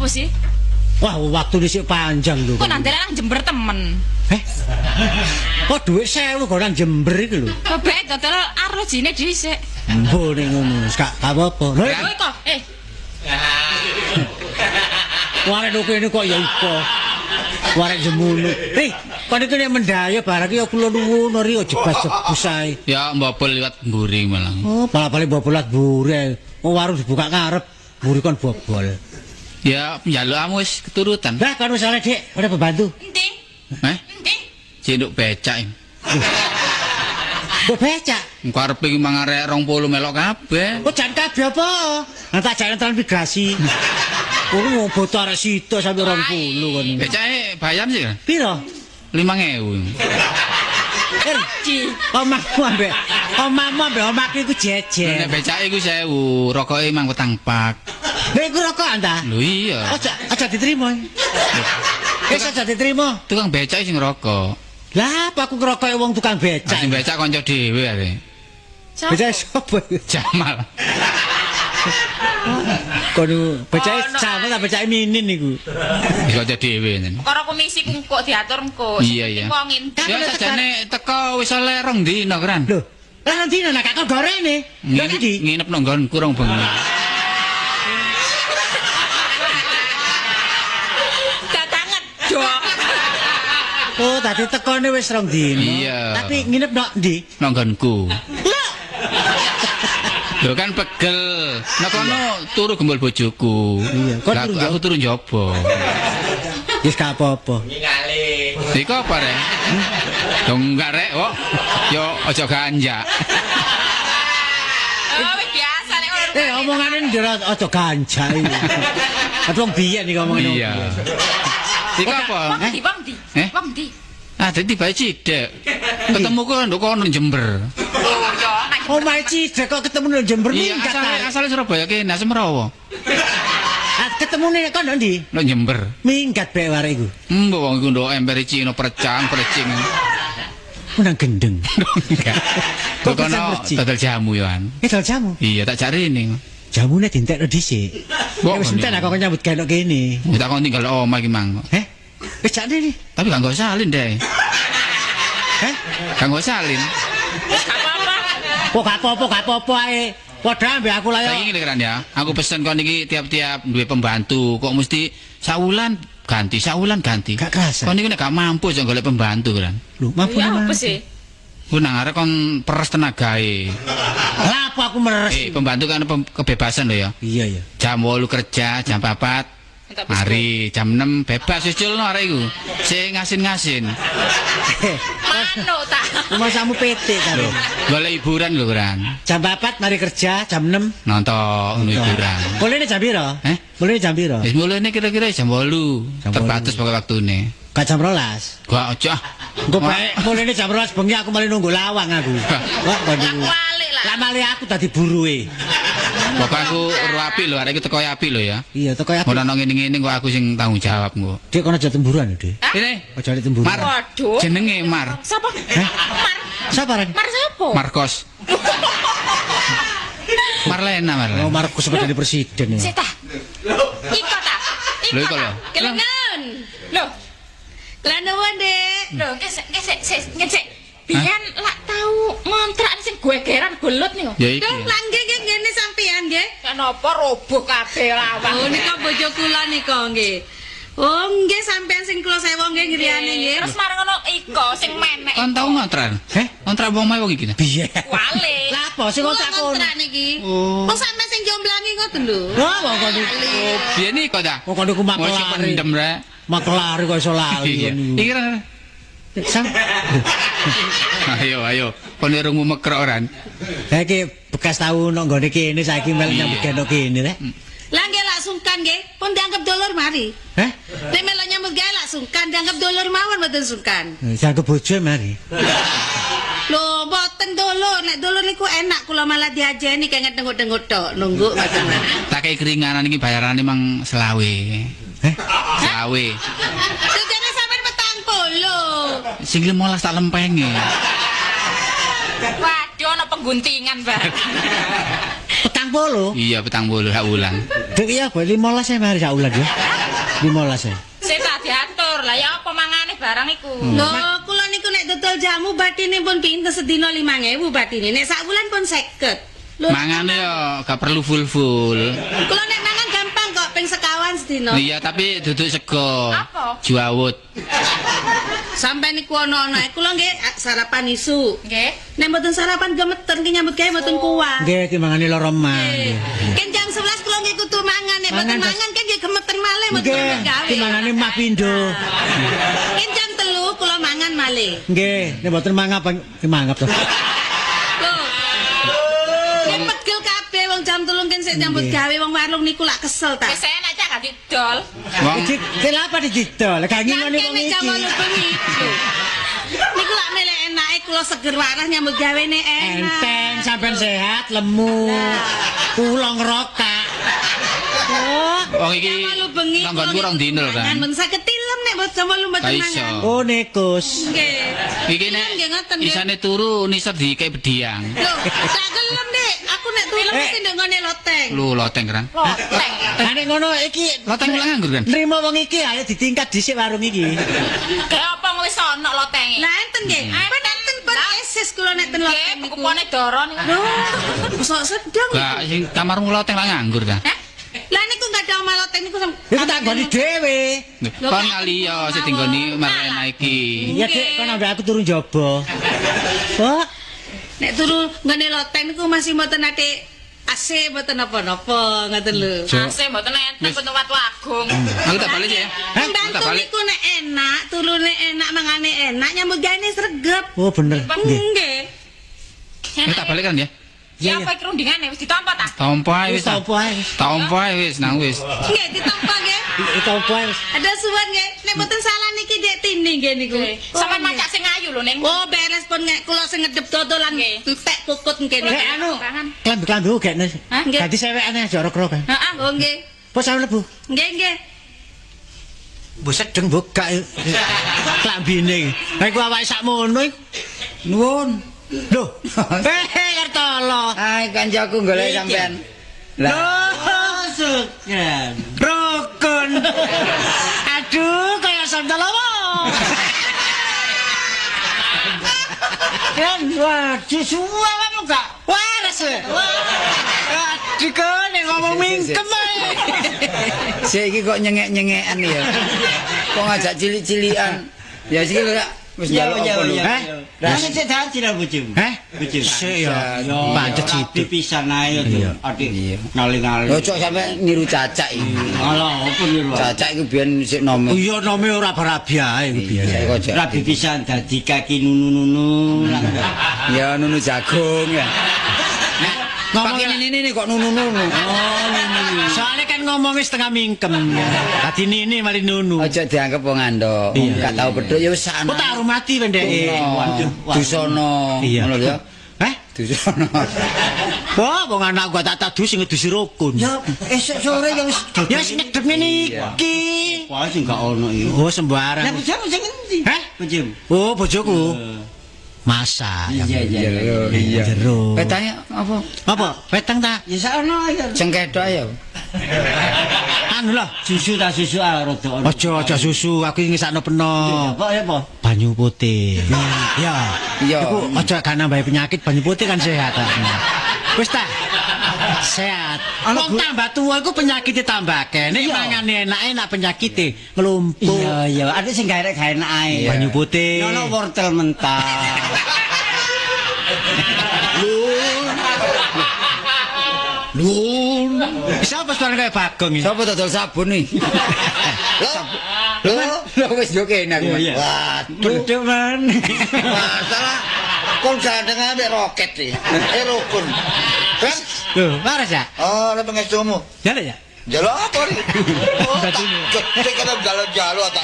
apa sih? Wah, waktu dhisik panjang lho. Kok nang dalan nang Jember temen. Kok dhuwit 1000 kok nang Jember iki lho. Kok bae dodol arojine dhisik. Mbok ning ngono, gak apa-apa. Lho, Kowe kok warek lho kene kok ya ipo. Warek jemuno. Kon iki nek mendaya barang ya kula nuwun ori jebas-jebus ae. Ya mbobol liwat mburi malah. Oh, bal-bale bobolat mburi. Oh, warung dibuka ngarep, mburi kon bobol. Ya njalukmu wis keturutan. Lah kon wis oleh, Dik, ora pembantu. Endi? Endi? Cinduk becak. Kok becak? Engko arep iki mang arek 20 melok kabeh. Kok jan kabeh apa? Nah tak jane transmigrasi. Kuwi boto arek sito sampe 20 kon. Becake bayar sih kan? Piro? 5.000. Omahmu ambek omahku iku jejer. Nek becake iku 1.000, rokoke mang petang pak. Lha iku rokok anda? Lho iya. Aja diterima. Wis aja diterima. Tukang becak sing rokok. Lah apa aku ngerokoke wong tukang becak? Sing becak kanca dhewe are. Becak sapa? Jamal. Kono becake sama ta becake minin niku. Kanca dhewe nen. Karo komisi ku kok diatur engko. Iya iya. Ya sajane teko wis oleh 2 dina kran. Lho, lah nanti nek kakak gorene. Lho iki nginep nang nggonku rong bengi. Datangan, Dok. Oh, tadi tekone wis 2 dina. Iya. Tapi nginep nok ndi? Nang nggonku. Lho kan pegel. Nek kono turu gembul bojoku. Iya, Lah aku turu njaba. Wis gak apa-apa. Ningali. Iku apa rek? Dong enggak rek kok. Yo aja ganjak. Oh, biasa nek ngono. Omongane ndara aja ganjak iki. Aduh wong biyen iki omongane. Iya. Iku apa? Wong ndi? Wong ndi? Ah, dadi bae cidek. Ketemu kok nduk kono Jember. Oh, yo nang Oh, my cidek kok ketemu nang Jember Iya, minggat. asale Surabaya kene, Semrawa. Ketemu ning kono ndi? Nang Jember. Minggat bae warek iku. Mbok wong iku nduk ember Cina precing. Nang gendeng. Enggak. Kok kono dodol jamu yo an. Dodol jamu. Iya, tak cari ini. Jamune dientekno dhisik. Wis entek aku nyambut gawe kene. Tak kon tinggal omah iki mang. Wis jane iki. Tapi gak nggo salin deh. Gak nggo salin. Kok gak apa-apa ae. Padha ambek aku lah ya. Saiki ngene kan ya. Aku pesen kon iki tiap-tiap duwe pembantu. Kok mesti saulan ganti. Gak kerasa. Kon iki nek gak mampu aja golek pembantu kan. Lho, mampu apa sih? Ku nang arek kon peres tenagae. Lah apa aku meres? Pembantu kan kebebasan lho ya. Iya. Jam 8 kerja, jam 4 mari, jam 6 bebas wis culno arek iku. Sing ngasin-ngasin. Manuk ta. Masamu PT kan. Golek hiburan lho kan. Jam 4 mari kerja, jam 6 nonton hiburan. Mulane jam piro? Mulane jam piro? Wis mulane kira-kira jam 8. Terbatas pokoke waktune. Gak jam 12. Gak aja. Engko bae mulane jam 12 bengi aku mari nunggu lawang aku. Kok kono. Lah mali aku dadi buruhe. Pokok aku ro apik lho, arek iki teko apik lho ya. Iya, teko apik. Ora nang ngene-ngene kok aku sing tanggung jawab kok. Dik kono aja temburuan lho, Dik. Ini. Aja temburuan. Mar. Jenenge Mar. Sapa? Mar. Sapa Ren? Mar sapa? Marcos. Marlena. Oh, Marcos sebagai presiden ya. Sik ta. Iko ta. Lho iko lho. Kelengan. Lho. Kelandawan, Dek. Lho, ngesek. Biyen lak tau ngontrak sing gegeran gelut niku. Ya iki. Lah nggih ngene sampean nggih. Kenapa roboh kabeh lawang? Oh nika bojo kula nika nggih. Oh nggih sampean sing kula sewa nggih griyane nggih. Terus marang ngono iko sing menek. Kon tau ngontrak? Ngontrak wong mae wong iki. Piye? Wale. Lah apa sing ngontrak kono? Ngontrak niki. Kok sampe sing jomblangi ngoten lho. Wah, wong kono. Oh, piye niko ta? Wong kono ku makelar. Pendem rek. Makelar kok iso lali. Iki kan. Ayo. Kon irungmu mekrok ora? Lah iki bekas tau nang nggone kene saiki mel nyambut gawe kene rek. Lah nggih lak sungkan nggih, pun dianggap dolor mari. Nek melu nyambut gawe lak sungkan dianggap dolor mawon mboten sungkan. Dianggap bojo mari. Lho, mboten dolor, nek dolor niku enak kula malah diajeni kenget dengut-dengut tok, nunggu mboten. Tak kei keringanan iki bayarane mang 20. Selawe. Sejane sampean 40. Sing 15 tak lempenge. Waduh ana pengguntingan, Pak. 40 40. Iya 40 sak wulan. Dek iya apa 15 mari sak wulan ya. 15. Sik tak diatur. Lah ya apa mangane barang iku? Lho, kula niku nek dodol jamu batine pun pinten sedina 5.000 batine. Nek sak wulan pun 50. Mangane yo gak perlu full. Kula nek mangan gampang kok ping sekawan sedina. Iya tapi duduk sego. Apa? Juawut. Sampai niku ana-ana kula nggih sarapan isu. Nggih. Nek mboten sarapan gemeter ki nyambut gawe mboten kuat. Nggih timangane loro mah. Kan jam 11 kula nggih kudu mangan nek mboten mangan kan nggih gemeter malih mboten gawe. Timangane mah pindho. Kan jam 3 kula mangan malih. Nggih, nek mboten mangap mangap to. Nek pegel kabeh wong jam 3 kan sik nyambut gawe wong warung niku lak kesel ta. Wis enak cak gak didol. Iki kenapa didol? Gak ngene wong iki. Jam 8 bengi. Niku lak melek enake kula seger waras nyambut gawene enak. Enteng sampean sehat, lemu. Kula ngrokak. Wong iki langgonku rong dino lho kan. Men saged tilem nek mboten mboten mangan. Oh nekus. Nggih. Iki nek isane turu nisep dikek bediang. Lho, tak gelem Dik. Aku nek turu mesti ndek ngene loteng. Lho loteng kan. Loteng. Lah nek ngono iki loteng kula nganggur kan. Nrimo wong iki ayo ditingkat dhisik warung iki. Kayak apa wis ana lotenge. Lah enten nggih. Enten pun eses kula nek ten loteng niku. Kupone doro niku. Lho, sok sedeng. Lah sing kamarmu loteng lah nganggur ta. Lah niku enggak ada omah loteng niku Iku tak nggoni dhewe. Kon ngali yo sing dinggoni marena iki. Iya Dik, kon ambek aku turun jaba. Kok nek turu nggone loteng niku masih mboten ate AC mboten napa-napa ngoten lho. AC mboten enten pun watu agung. Aku tak balik ya. Tak balik niku nek enak, turune enak, mangane enak, nyambut gawe sregep. Oh bener. Nggih. Aku tak balik kan ya. Ya apa iki rundingane wis ditampa ta? Tampa wis. Tampa wis nang wis. Nggih ditampa nggih. Ditampa wis. Ada suwun nggih. Nek mboten salah niki Dek Tini nggih niku. Sampeyan macak sing ayu lho ning. Oh beres pun nek kula sing ngedep dodolan nggih. Entek kukut kene. Anu. Klambi-klambi gekne. Ganti sewekane aja rok-rok. Heeh, oh nggih. Pos sampe lebu. Nggih nggih. Bu sedeng buka klambine. Lah iku awake sakmono iku. Nuwun. Lho, Kartolo. Hai kancaku golek sampean. Lah, sukan. Rukun. Aduh, kaya sandal apa? Kan waduh suwe kamu gak waras. Aduh kok nek ngomong mingkem ae. Saiki kok nyengek-nyengekan ya. Kok ngajak cilik-cilikan. Ya siki lho wis njaluk apa lho. Lah sik dadi ra bojomu. Bojomu. Sik ya. Pancet situ pisan ae to. Adik ngali-ngali. Ojo sampe niru cacak iki. Alah, apa niru? Cacak iku biyen sik nome. Iya nome ora barabi ae iku biyen. Rabi pisan dadi kaki nunu-nunu. Ya nunu jagung ya. Ngomong ini kok nunu-nunu. Oh, nunu. Soalnya kan ngomongnya setengah mingkem. Tadi ini mari nunu. Aja dianggap wong andok. Gak tau bedhok ya wis ana. Kok tak hormati pendeke. Waduh, dusono. Ngono ya. Dusono. Wah, wong anak gua tak tadu sing ngedusi rukun. Ya, esuk sore ya wis ya sing ngedep ngene iki. Wah, sing gak ono iki. Oh, sembarang. Lah bojomu sing endi? Bojomu. Oh, bojoku. Masa. Iya. Jero. Petanya apa? Apa? Petang ta? Ya sakno ya. Cengkedok ya. Anu lah, susu ta susu rada ono. Aja susu, aku iki ngesakno peno. Apa? Banyu putih. Ya. Iku aja kan nambah penyakit, banyu putih kan sehat. Wis ta? Sehat. Wong tambah tua iku penyakite tambake. Nek mangane enak penyakite nglumpuh. Iya, ada sing gak enak ae. Banyu putih. Ono wortel mentah. Lur. Siapa suara kayak Bagong iki? Siapa dodol sabun nih? Lho wis yo kene aku. Waduh, man. Masalah kon gandeng ambek roket iki. Rukun. Kan? Lho, waras ya? Oh, nek pengestumu. Jale ya? Jalo apa nih? Cek kada jalo tak.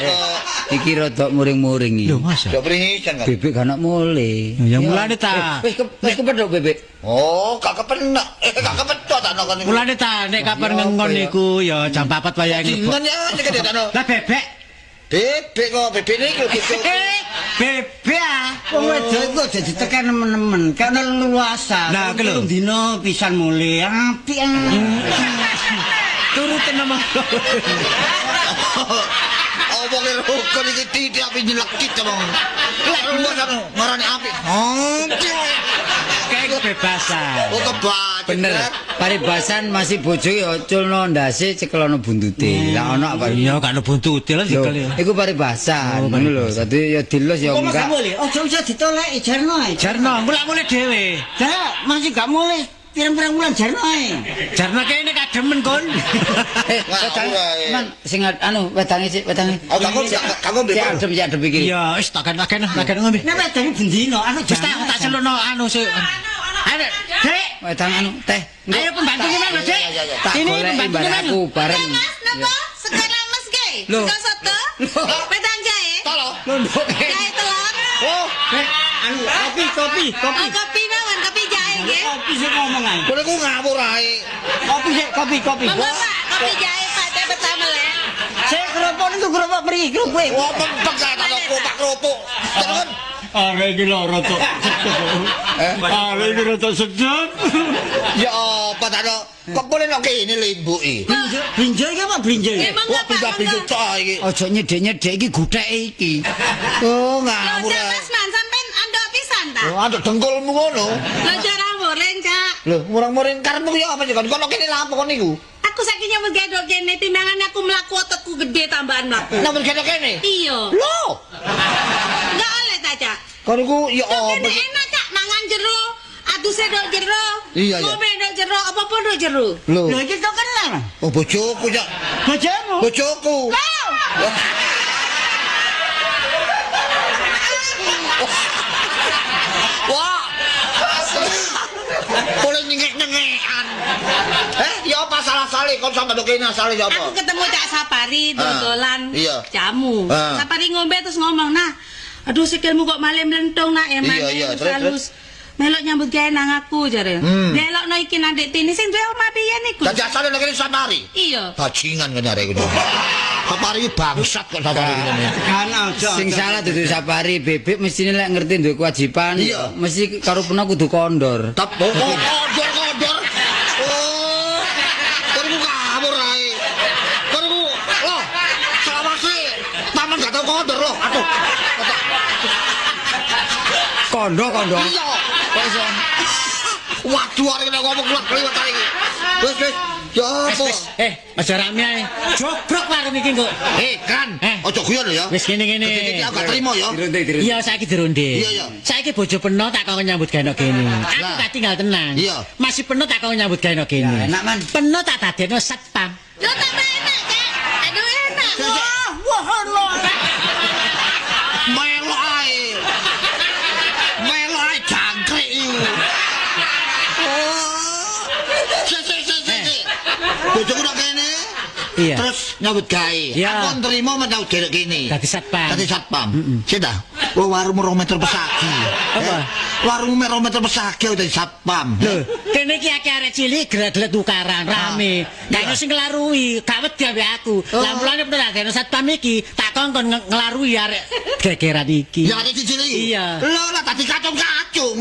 Iki rada muring-muring iki. Lho, masa? Yo pringisan kan. Bebek gak mule. Ya mulane ta. Wis kepethuk bebek. Oh, gak kepenak. Gak kepethuk tak nang. Mulane ta nek kapan ngengon niku ya jam 4 wayahe. Dinten ya nek tak. Lah bebek. Bebek kok bebek niki lho bebek. Bebe Wong wedok iku aja ditekan nemen-nemen, kan luasa. Nah, ki lho. Dino pisan mulih apik. Turutin nama. Omonge rukun iki titik api nyelekit omong. Lek ngarani apik. Kayak kebebasan. Oh kebaca. Bener. Paribasan masih bojo ya culno ndase cekelono buntute. Lah ono apa? Iya, kan buntute lah Lho, sekali. iku paribasan ngono lho. Dadi ya dilus ya Kok enggak. gak mulih? Ojo iso ditoleki jarno ae. Jarno, mulak-mulih dhewe. Dah, masih gak mulih. Pirang-pirang bulan jarno ae. Jarno kene kademen kon. Wedang, man sing anu wedange sik wedange. Kamu Adem ya adem iki. Iya, wis tak lagi ngombe. Nek wedange bendino, anu Wis tak selono anu sik. Ayo, Dek. Wedang anu teh. Ayo pembantunya mana, Dek? Tak Ini golek pembantunya mana? aku bareng. Mas, napa? Sekolah Mas ge? Loh. Suka soto? Wedang jahe? Tolo. Jahe telur? Oh, anu kopi. Oh, kopi mawon, kopi jahe nggih. Kopi sing ngomong ae. kowe ku ngawur ae. Kopi sik, kopi. Monggo Pak, kopi jahe Pak, teh pertama le. Sik kerupuk niku kerupuk mriki, kerupuk. Wah, pempek ta kalau kerupuk. Terus Are iki loro tok. Are iki rada sedep. ya apa ta kok boleh nek kene limbuki. Blinjo iki apa blinjo? Emang Wah, apa? pindah cok iki. Ojo nyedek-nyedek iki gutheke iki. Oh, Lho, ngawur Cak ae. Mas Man, sampean andok pisan ta? Oh, ada dengkulmu ngono. Lho, cara muring, Cak. Lho, murang-muring karepmu ya apa sih kon kene lha apa kon niku? Aku saiki nyambut gawe dok kene timbangan aku mlaku otakku gede tambahan mlaku. Nang kene. Iya. Lho, Enggak oleh ta, Cak. kon niku ya Dok apa kene sih? enak, Cak, mangan jero. Aduse dok jero. Iya, iya. Ngombe dok jero, apa-apa dok jero. Lho, Lho iki kok kenal. oh bojoku ya. Bojomu. Bojoku. Wah. Boleh nyengek-nyengekan. Ya apa salah-salah kon sampe ndok kene asale ya Aku apa? ketemu Cak Sapari dodolan iya. jamu. Ah. Sapari ngombe terus ngomong, "Nah, aduh sikilmu kok malah mlenthong nak emang." Iya, terus. Melok nyambut gawe nang aku jare. Delokno iki nang Dik Tini sing duwe omah piye niku? Dadi asale nek kene Sapari. Iya. Bajingan kan arek kuwi. Sapari iki bangsat kok Sapari ngene. Kan aja. Sing salah dudu Sapari, Bebek mestine lek ngerti duwe kewajiban, Iya. mesti karo pena kudu kondor. Kondor. Oh. Kon ku kabur ae. Kon ku loh. Selawase. Paman gak tau kondor loh. Aduh. Kondo. Iya. Kok iso. Waduh arek nek ngomong kliwat iki. Wis. Ya apa? Aja rame ae. Jogrok warung iki kok. Kan. Ojo guyon lho ya. Wis kene-kene. Iki aku gak trimo ya. Iya, saiki dironde. Iya. Saiki bojo peno tak kok nyambut gawe nok kene. Aku Lah. gak tinggal tenang. Iya. Masih peno tak kok nyambut gawe nok kene. Ya, enak, Man. Peno tak dadekno satpam. Lho tambah enak, Cak. Aduh enak. Wah, Allah. Melo ae. Melo ae jangkrik iki. Oh. Sik. Bojoku nak kene. Iya. Terus nyambut gawe. Iya. Aku nrimo menyau derek kene. Dadi satpam. Dadi satpam. Sik ta? Oh, warungmu 2 meter pesagi. Apa? Warungmu 2 meter pesagi dadi satpam. Lho, kene iki akeh arek cilik gelet-gelet tukaran rame. Gak ono sing nglarui, gak wedi ambek aku. Lah mulane pernah dadekno satpam iki, tak kongkon nglarui arek gegeran iki. Ya ada cilik iki. Iya. Lho lah tadi kacung-kacung.